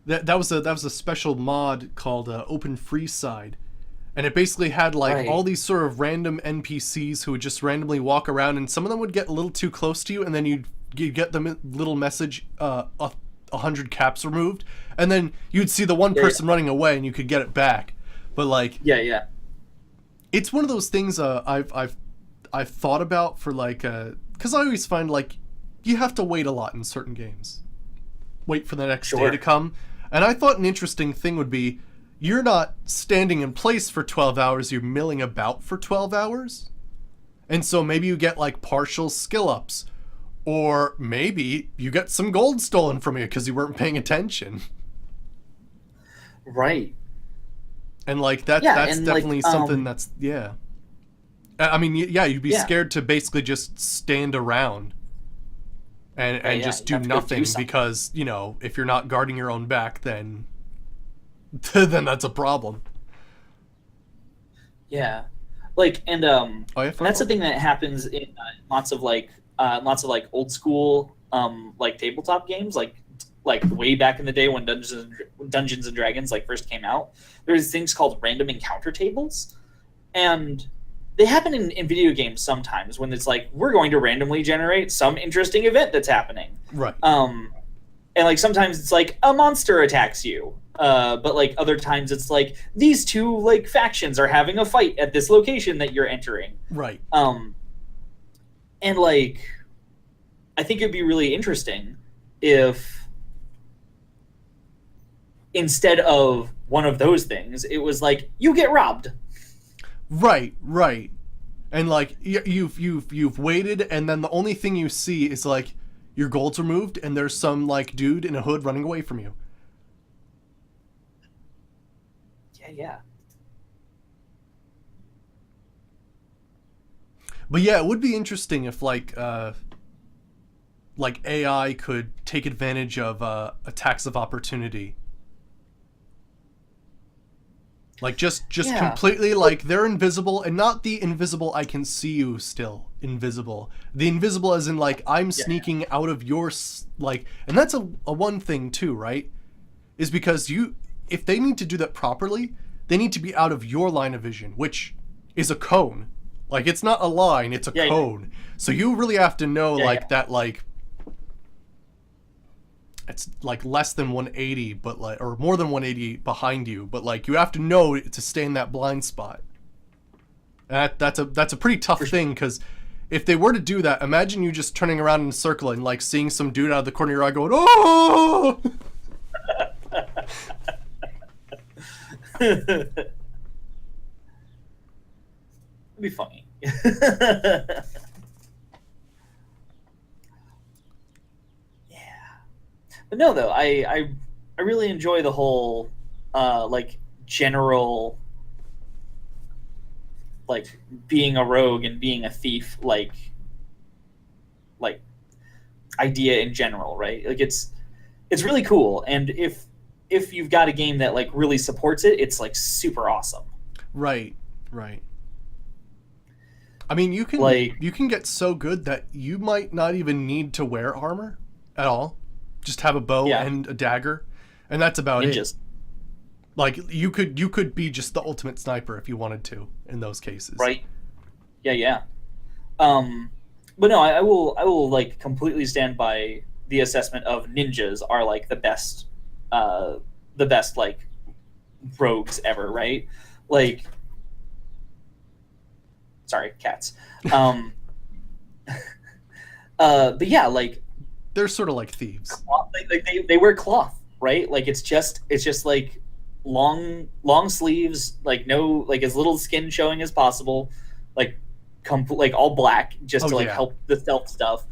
Yeah. That was a special mod called Open Freeside. And it basically had like all these sort of random NPCs who would just randomly walk around, and some of them would get a little too close to you, and then you'd get the little message, 100 caps removed, and then you'd see the one person running away, and you could get it back. But like, it's one of those things I've thought about for like, because I always find like you have to wait a lot in certain games, wait for the next day to come, and I thought an interesting thing would be, you're not standing in place for 12 hours, you're milling about for 12 hours. And so maybe you get like partial skill ups, or maybe you get some gold stolen from you because you weren't paying attention. Right. And like that's definitely like, something that's I mean, you'd be scared to basically just stand around and just do nothing because, you know, if you're not guarding your own back, then that's a problem. Yeah, like and that's something that happens in lots of old school like tabletop games, like way back in the day when Dungeons and Dragons like first came out. There's things called random encounter tables, and they happen in video games sometimes when it's like, we're going to randomly generate some interesting event that's happening. Right. And like sometimes it's like a monster attacks you, but like other times it's like these two like factions are having a fight at this location that you're entering. Right. And like I think it'd be really interesting if instead of one of those things, it was like you get robbed. Right, right. And like you've waited, and then the only thing you see is like your gold's removed, and there's some like dude in a hood running away from you. Yeah. But yeah, it would be interesting if like AI could take advantage of attacks of opportunity. Like just completely like they're invisible, and not the invisible I can see you still invisible. The invisible as in like I'm sneaking out of your like, and that's a one thing too, right? Is because if they need to do that properly, they need to be out of your line of vision, which is a cone. Like it's not a line, it's a cone. So you really have to know that like it's like less than 180, but like, or more than 180 behind you, but like you have to know to stay in that blind spot. And that's a pretty tough thing, because if they were to do that, imagine you just turning around in a circle and like seeing some dude out of the corner of your eye going, "Oh!" It'd be funny. But no, though, I really enjoy the whole like general like being a rogue and being a thief like idea in general, right? Like it's really cool, and if you've got a game that like really supports it, it's like super awesome. Right. I mean, you can get so good that you might not even need to wear armor at all. Just have a bow and a dagger, and that's about it. Like you could be just the ultimate sniper if you wanted to in those cases. Right. Yeah. But no, I will like completely stand by the assessment of ninjas are like the best like rogues ever, right? Like, sorry, cats. But yeah, like they're sort of like thieves. Cloth, like they wear cloth, right? Like it's just like long sleeves, like no, like as little skin showing as possible, like like all black, just to help the stealth stuff.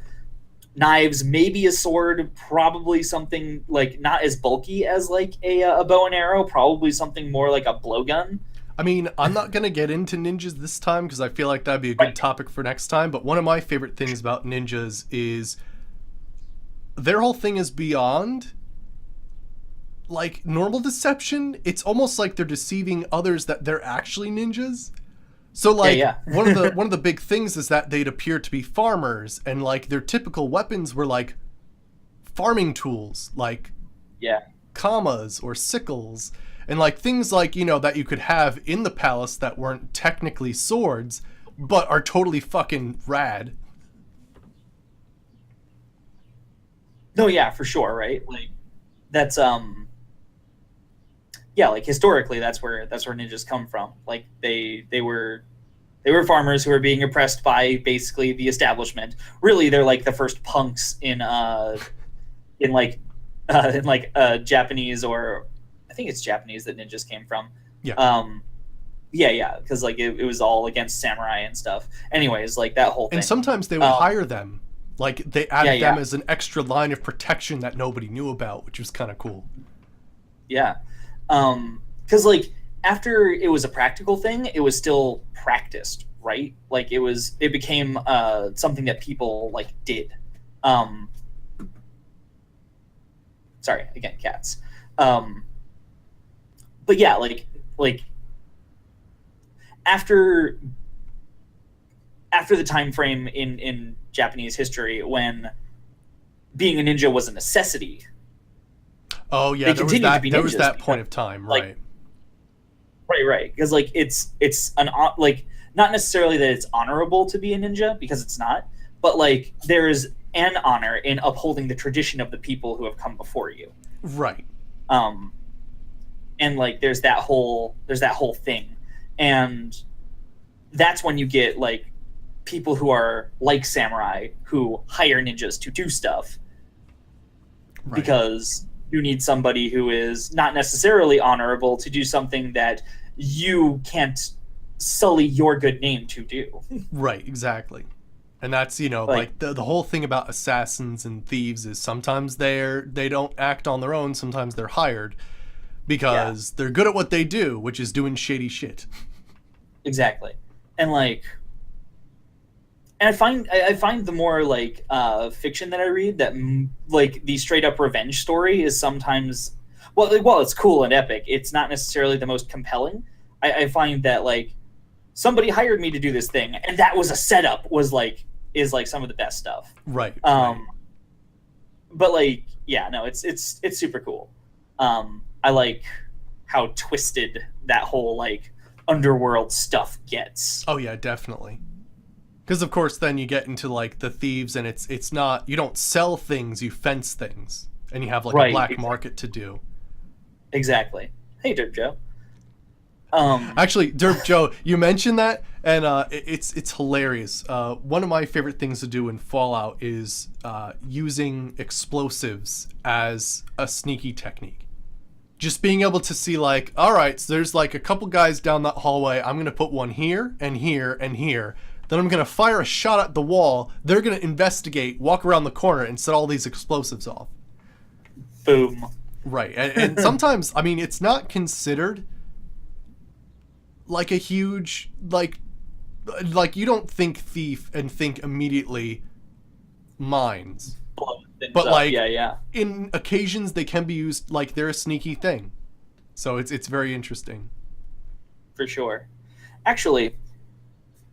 Knives, maybe a sword, probably something like not as bulky as like a bow and arrow, probably something more like a blowgun. I mean, I'm not going to get into ninjas this time because I feel like that'd be a good topic for next time, but one of my favorite things about ninjas is their whole thing is beyond like normal deception. It's almost like they're deceiving others that they're actually ninjas. So like one of the big things is that they'd appear to be farmers, and like their typical weapons were like farming tools, like commas or sickles, and like things like, you know, that you could have in the palace that weren't technically swords but are totally fucking rad. No, yeah, for sure, right? Like that's like historically that's where ninjas come from. Like they were farmers who were being oppressed by basically the establishment. Really, they're like the first punks in Japanese, or I think it's Japanese that ninjas came from. Because like it was all against samurai and stuff. Anyways, like that whole thing. And sometimes they would hire them. Like they added them as an extra line of protection that nobody knew about, which was kind of cool. Yeah. Because like after it was a practical thing, it was still practiced, right? Like it became something that people like did. Sorry, again, cats. But yeah, like after the time frame in Japanese history when being a ninja was a necessity. Oh yeah, there was that point of time, right? Right. Because like it's an like not necessarily that it's honorable to be a ninja, because it's not, but like there's and honor in upholding the tradition of the people who have come before you. Right. And like there's that whole thing, and that's when you get like people who are like samurai who hire ninjas to do stuff, Right. because you need somebody who is not necessarily honorable to do something that you can't sully your good name to do. Right, exactly. And that's, like the whole thing about assassins and thieves is sometimes they don't act on their own, sometimes they're hired because they're good at what they do, which is doing shady shit. Exactly. And like, and I find the more like fiction that I read, that like the straight up revenge story is sometimes, well, it's cool and epic, it's not necessarily the most compelling. I find that like somebody hired me to do this thing, and that was a setup, is like some of the best stuff. Right. But like, yeah, no, it's super cool. I like how twisted that whole like underworld stuff gets. Oh yeah, definitely. Because of course then you get into like the thieves, and it's not, you don't sell things, you fence things, and you have like a black market to do. Exactly. Hey, Derp Joe. Actually, Derp Joe, you mentioned that, and it's hilarious. One of my favorite things to do in Fallout is using explosives as a sneaky technique. Just being able to see like, all right, so there's like a couple guys down that hallway. I'm gonna put one here and here and here. Then I'm gonna fire a shot at the wall. They're gonna investigate, walk around the corner, and set all these explosives off. Boom. Right, and sometimes, I mean, it's not considered like a huge like you don't think thief and think immediately mines, but like in occasions they can be used like they're a sneaky thing, so it's very interesting. For sure. Actually,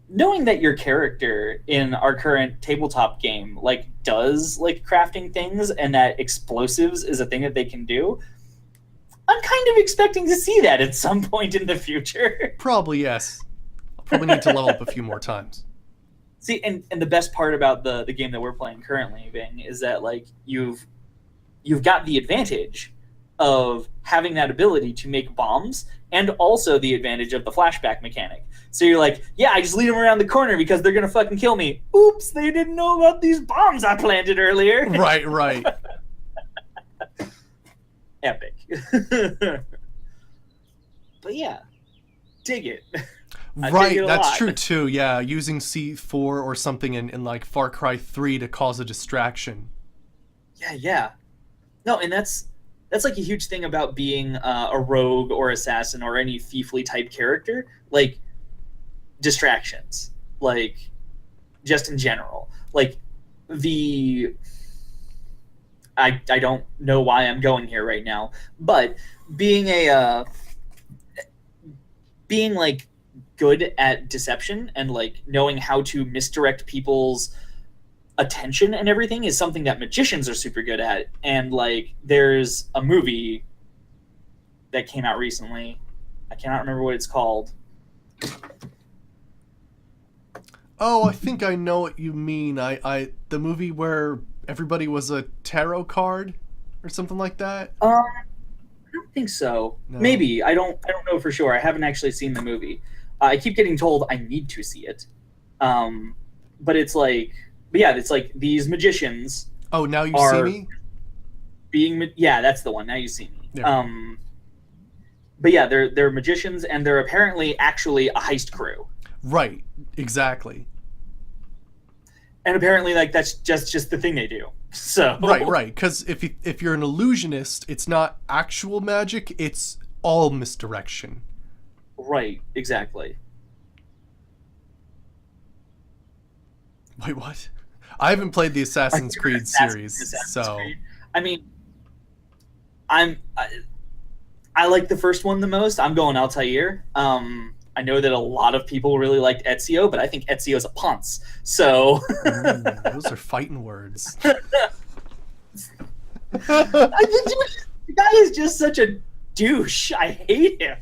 knowing that your character in our current tabletop game like does like crafting things, and that explosives is a thing that they can do, I'm kind of expecting to see that at some point in the future. Probably, yes. I'll probably need to level up a few more times. See, and the best part about the game that we're playing currently, Ving, is that like you've got the advantage of having that ability to make bombs, and also the advantage of the flashback mechanic. So you're like, yeah, I just lead them around the corner because they're gonna fucking kill me. Oops, they didn't know about these bombs I planted earlier. Right. Epic. But yeah, dig it. Right, that's true too. Yeah, using C4 or something in like Far Cry 3 to cause a distraction. Yeah. No, and that's like a huge thing about being a rogue or assassin or any thiefly type character. Like distractions, like just in general. Like I don't know why I'm going here right now, but being like good at deception and like knowing how to misdirect people's attention and everything is something that magicians are super good at. And like there's a movie that came out recently, I cannot remember what it's called. Oh, I think I know what you mean. The movie where everybody was a tarot card or something like that? I don't think so. No. Maybe. I don't know for sure. I haven't actually seen the movie. I keep getting told I need to see it. But it's like these magicians. Oh, Now You See Me? Yeah, that's the one. Now You See Me. Yeah. But yeah, they're magicians, and they're apparently actually a heist crew. Right. Exactly. And apparently, like that's just the thing they do. So right. Because if you're an illusionist, it's not actual magic; it's all misdirection. Right. Exactly. Wait, what? I haven't played the Assassin's Creed series, so I mean, I like the first one the most. I'm going Altair. I know that a lot of people really liked Ezio, but I think Ezio's a ponce. So those are fighting words. The guy is just such a douche. I hate him.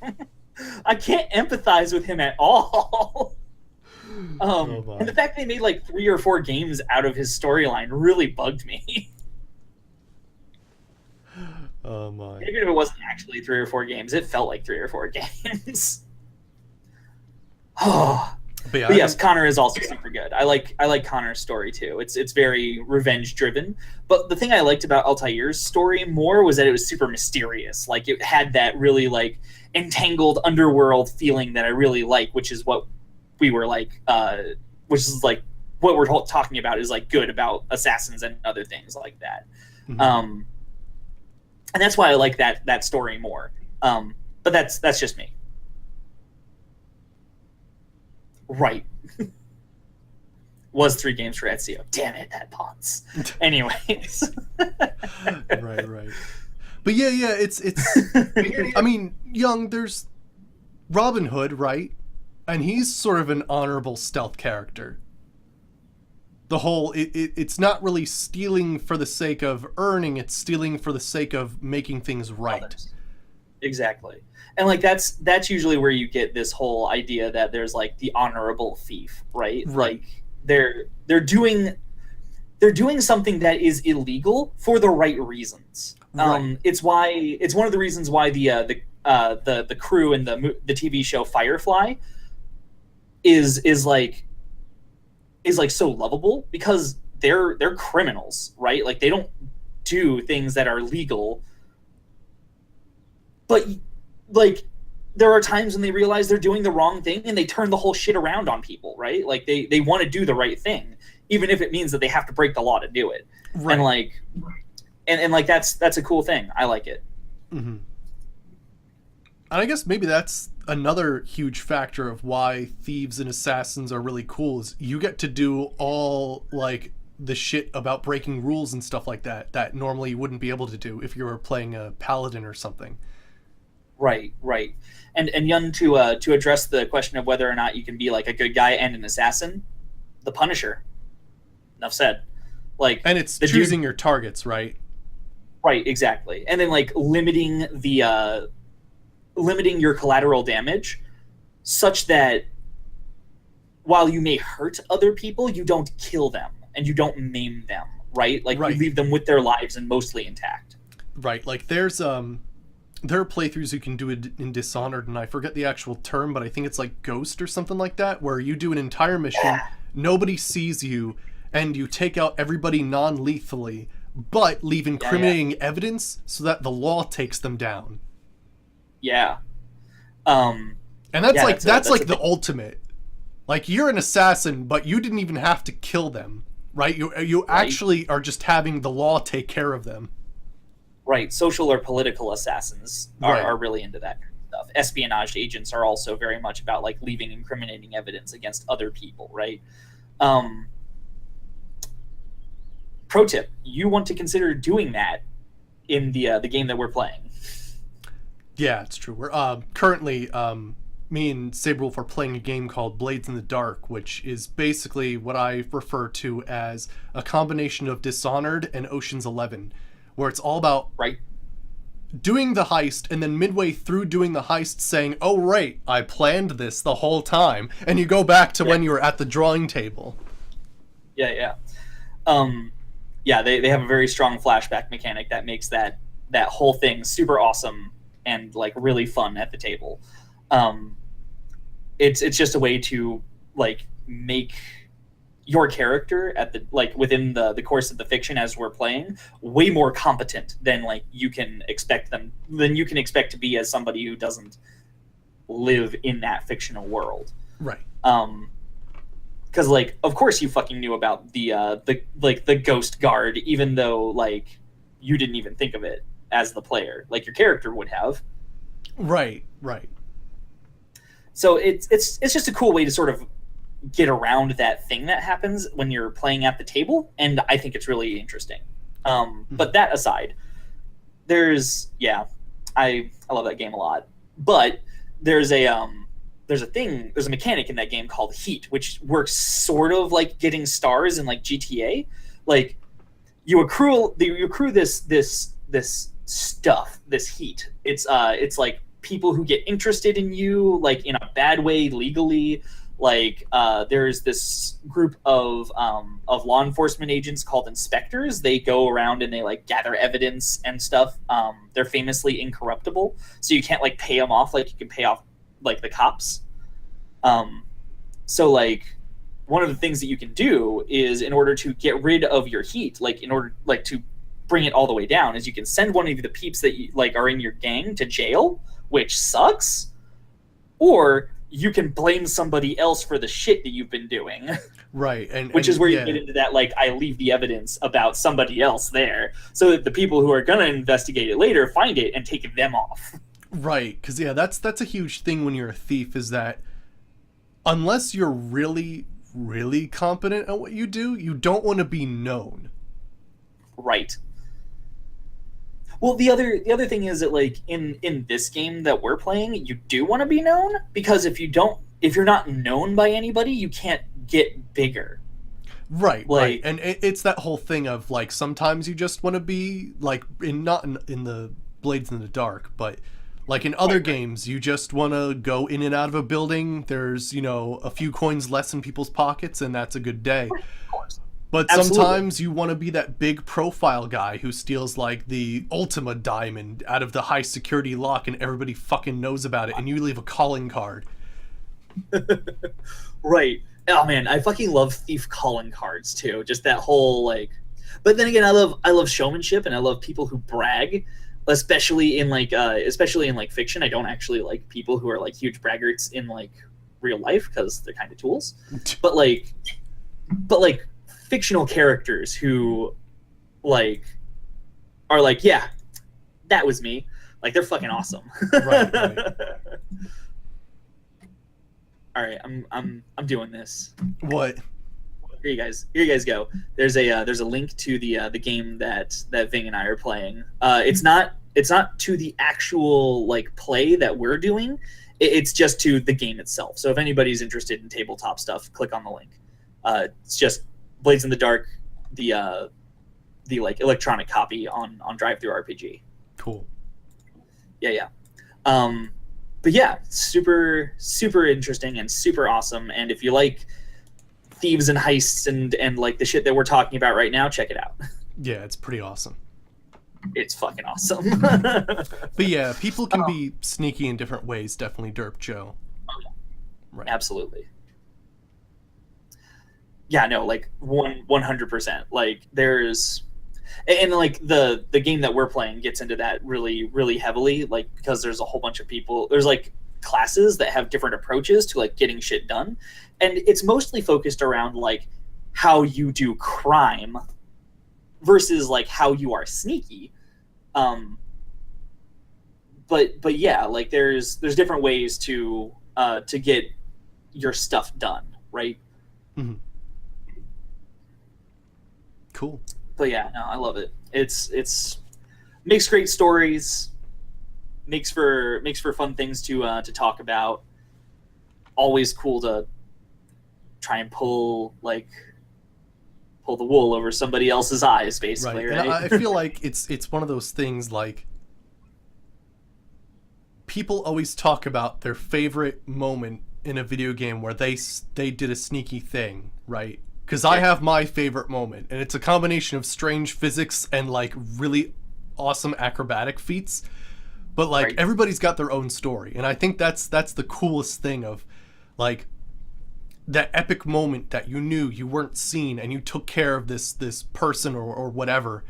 I can't empathize with him at all. Oh And the my. fact they made like 3 or 4 games out of his storyline really bugged me. Oh my. Even if it wasn't actually 3 or 4 games, it felt like 3 or 4 games. Oh, But yeah, I but yes, haven't. Connor is also super good. I like Connor's story too. It's very revenge driven. But the thing I liked about Altair's story more was that it was super mysterious. Like it had that really like entangled underworld feeling that I really like, which is what we were like, which is like what we're talking about is like good about assassins and other things like that. Mhm. Um, and that's why I like that story more. But that's just me. Right. Was 3 games for Ezio. Damn it, that Ponce. Anyways. Right, right. But yeah, it's. I mean, young. There's Robin Hood, right? And he's sort of an honorable stealth character. The whole it's not really stealing for the sake of earning; it's stealing for the sake of making things right. Others. Exactly. And like that's usually where you get this whole idea that there's like the honorable thief, right? Right. Like they're doing something that is illegal for the right reasons. Right. It's one of the reasons why the crew in the TV show Firefly is like so lovable because they're criminals, right? Like they don't do things that are legal, but like there are times when they realize they're doing the wrong thing and they turn the whole shit around on people, right? Like they want to do the right thing, even if it means that they have to break the law to do it. Right. And like and like that's a cool thing. I like it. Mm-hmm. And I guess maybe that's another huge factor of why thieves and assassins are really cool is you get to do all like the shit about breaking rules and stuff like that normally you wouldn't be able to do if you were playing a paladin or something. Right, right. And Yun, to address the question of whether or not you can be like a good guy and an assassin, the Punisher. Enough said. Like And it's the choosing dude, your targets, right? right, exactly. And then like limiting your collateral damage such that while you may hurt other people, you don't kill them and you don't maim them, right? Like you Right. leave them with their lives and mostly intact. Right. Like there are playthroughs you can do it in Dishonored, and I forget the actual term, but I think it's like Ghost or something like that, where you do an entire mission, nobody sees you, and you take out everybody non-lethally, but leave incriminating evidence so that the law takes them down. Yeah. Um And that's yeah, like that's a like the thing. ultimate. Like you're an assassin, but you didn't even have to kill them, right? You Right. actually are just having the law take care of them. Right. Social or political assassins are, Right. are really into that kind of stuff. Espionage agents are also very much about like leaving incriminating evidence against other people, right? Um, Pro tip: you want to consider doing that in the game that we're playing. Yeah, it's true. We're currently me and Saberwolf are playing a game called Blades in the Dark, which is basically what I refer to as a combination of Dishonored and Ocean's 11, where it's all about Right. doing the heist and then midway through doing the heist saying, "Oh right, I planned this the whole time," and you go back to when you were at the drawing table. Yeah. Yeah. Yeah. They have a very strong flashback mechanic that makes that whole thing super awesome and like really fun at the table. Um, it's just a way to like make your character at the like within the course of the fiction as we're playing way more competent than like you can expect to be as somebody who doesn't live in that fictional world. Right. Because like of course you fucking knew about the ghost guard even though like you didn't even think of it as the player, like your character would have. Right. Right. So it's just a cool way to sort of get around that thing that happens when you're playing at the table, and I think it's really interesting. But that aside, I love that game a lot. But there's a there's a mechanic in that game called heat, which works sort of like getting stars in like GTA. Like you accrue this stuff, this heat. It's like people who get interested in you like in a bad way legally, Like there's this group of law enforcement agents called inspectors. They go around and they like gather evidence and stuff. They're famously incorruptible, so you can't like pay them off like you can pay off like the cops. So like one of the things that you can do is, in order to get rid of your heat, like in order like to bring it all the way down, is you can send one of the peeps that you, like are in your gang to jail, which sucks, or you can blame somebody else for the shit that you've been doing. Right. Which is where you get into that, like, I leave the evidence about somebody else there so that the people who are going to investigate it later find it and take them off. Right. Because, yeah, that's a huge thing when you're a thief, is that unless you're really, really competent at what you do, you don't want to be known. Right. Well, the other thing is that, like, in this game that we're playing, you do want to be known, because if you're not known by anybody, you can't get bigger. Right, like, right. And it's that whole thing of, like, sometimes you just want to be, like, not in the Blades in the Dark, but, like, in other games, you just want to go in and out of a building. There's, you know, a few coins less in people's pockets, and that's a good day. Of course. But sometimes you want to be that big profile guy who steals, like, the Ultima diamond out of the high security lock and everybody fucking knows about it, and you leave a calling card. Right. Oh man, I fucking love thief calling cards too. Just that whole, like, but then again, I love showmanship, and I love people who brag, especially in fiction. I don't actually like people who are like huge braggarts in like real life, because they're kind of tools. But like fictional characters who like are like, yeah, that was me. Like, they're fucking awesome. Right. All right, I'm doing this. What? Here you guys go. There's a link to the game that Ving and I are playing. It's not to the actual like play that we're doing. It's just to the game itself. So if anybody's interested in tabletop stuff, click on the link. It's just Blades in the Dark, the like electronic copy on DriveThruRPG. Cool. Yeah. But yeah, super, super interesting and super awesome. And if you like thieves and heists and like the shit that we're talking about right now, check it out. Yeah, it's pretty awesome. It's fucking awesome. But yeah, people can be sneaky in different ways, definitely, Derp Joe. Oh, yeah. Right. Absolutely. Yeah, no, like 100%. Like there's, and like the game that we're playing gets into that really, really heavily, like, because there's a whole bunch of people, there's like classes that have different approaches to like getting shit done, and it's mostly focused around like how you do crime versus like how you are sneaky. But yeah, like there's different ways to get your stuff done, right? Mm-hmm. Cool. But yeah, no, I love it. It's makes great stories, makes for fun things to talk about. Always cool to try and pull the wool over somebody else's eyes, basically. Right? And I feel like it's one of those things, like, people always talk about their favorite moment in a video game where they did a sneaky thing, right? Because I have my favorite moment, and it's a combination of strange physics and like really awesome acrobatic feats. But like everybody's got their own story, and I think that's the coolest thing of like that epic moment that you knew you weren't seen, and you took care of this person or whatever,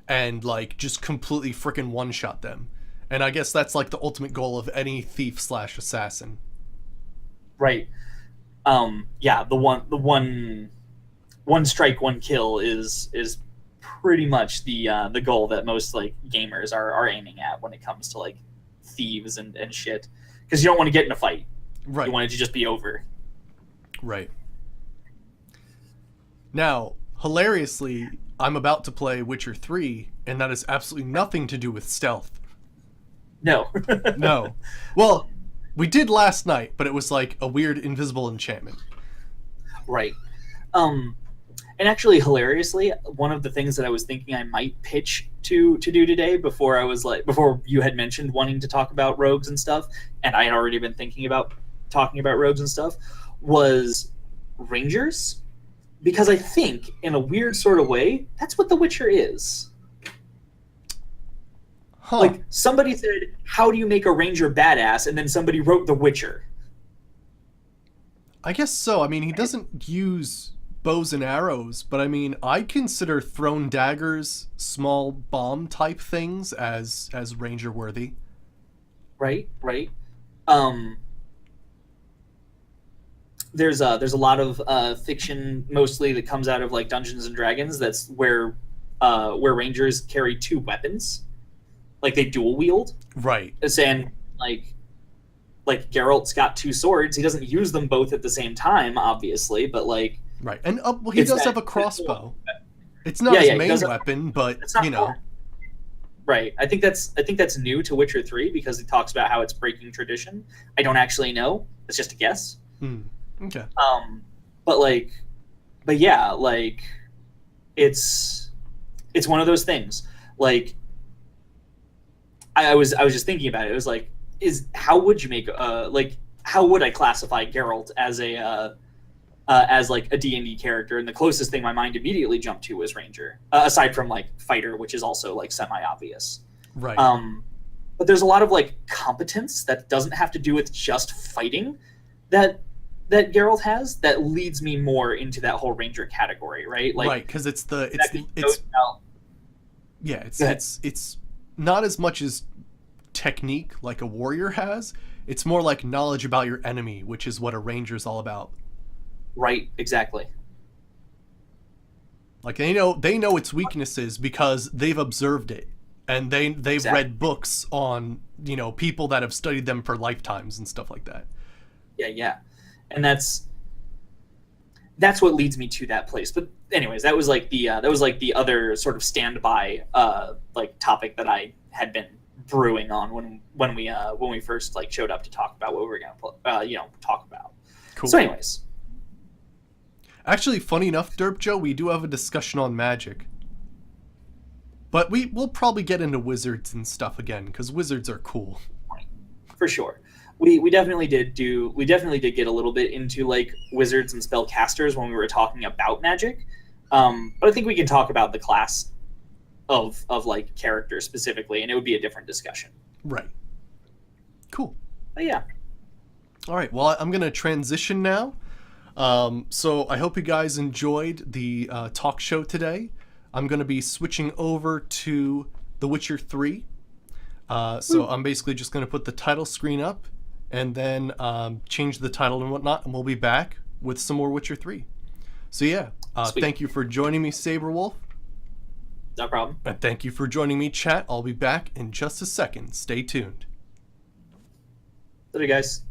and like just completely freaking one-shot them. And I guess that's like the ultimate goal of any thief/assassin. Right. Yeah, the one strike, one kill is pretty much the goal that most like gamers are aiming at when it comes to like thieves and shit, because you don't want to get in a fight. Right. You want it to just be over. Right. Now, hilariously, I'm about to play Witcher 3, and that has absolutely nothing to do with stealth. No. No. Well, we did last night, but it was like a weird invisible enchantment. Right. And actually, hilariously, one of the things that I was thinking I might pitch to do today, before you had mentioned wanting to talk about rogues and stuff, and I had already been thinking about talking about rogues and stuff, was rangers, because I think, in a weird sort of way, that's what The Witcher is. Huh. Like, somebody said, how do you make a ranger badass? And then somebody wrote The Witcher. I guess so. I mean, he doesn't use bows and arrows, but I mean, I consider thrown daggers, small bomb type things as ranger worthy. Right, right. Um, there's a lot of fiction, mostly that comes out of like Dungeons and Dragons. That's where rangers carry two weapons, like they dual wield. Right. And like Geralt's got two swords. He doesn't use them both at the same time, obviously, but like Right. And well, he it's does that- have a crossbow. It's not Yeah, his yeah, he main does have- weapon, but it's not you know. right. I think that's new to Witcher 3 because it talks about how it's breaking tradition. I don't actually know. It's just a guess. Okay. But yeah, like it's one of those things. Like I was just thinking about it. It was like, how would you make how would I classify Geralt as like a D&D character? And the closest thing my mind immediately jumped to was ranger, aside from like fighter, which is also like semi-obvious. Right. But there's a lot of like competence that doesn't have to do with just fighting that Geralt has that leads me more into that whole ranger category, right? Like, right, because it's not as much as technique like a warrior has. It's more like knowledge about your enemy, which is what a ranger's all about. Right, exactly. Like they know its weaknesses because they've observed it, and they've Exactly. read books on people that have studied them for lifetimes and stuff like that. Yeah. And that's what leads me to that place. But anyways, that was like the other sort of standby like topic that I had been brewing on when we first like showed up to talk about what we were gonna talk about. Cool. So anyways, Actually, funny enough, Derp Joe, we do have a discussion on magic. But we'll probably get into wizards and stuff again, because wizards are cool. for sure. We definitely did get a little bit into like wizards and spellcasters when we were talking about magic. But I think we can talk about the class of like character specifically, and it would be a different discussion. Right. Cool. But yeah. All right, well, I'm going to transition now. So I hope you guys enjoyed the talk show today. I'm going to be switching over to The Witcher 3. So I'm basically just going to put the title screen up and then change the title and whatnot, and we'll be back with some more Witcher 3. So yeah, thank you for joining me, Saberwolf. No problem. And thank you for joining me, chat. I'll be back in just a second. Stay tuned. Later, guys.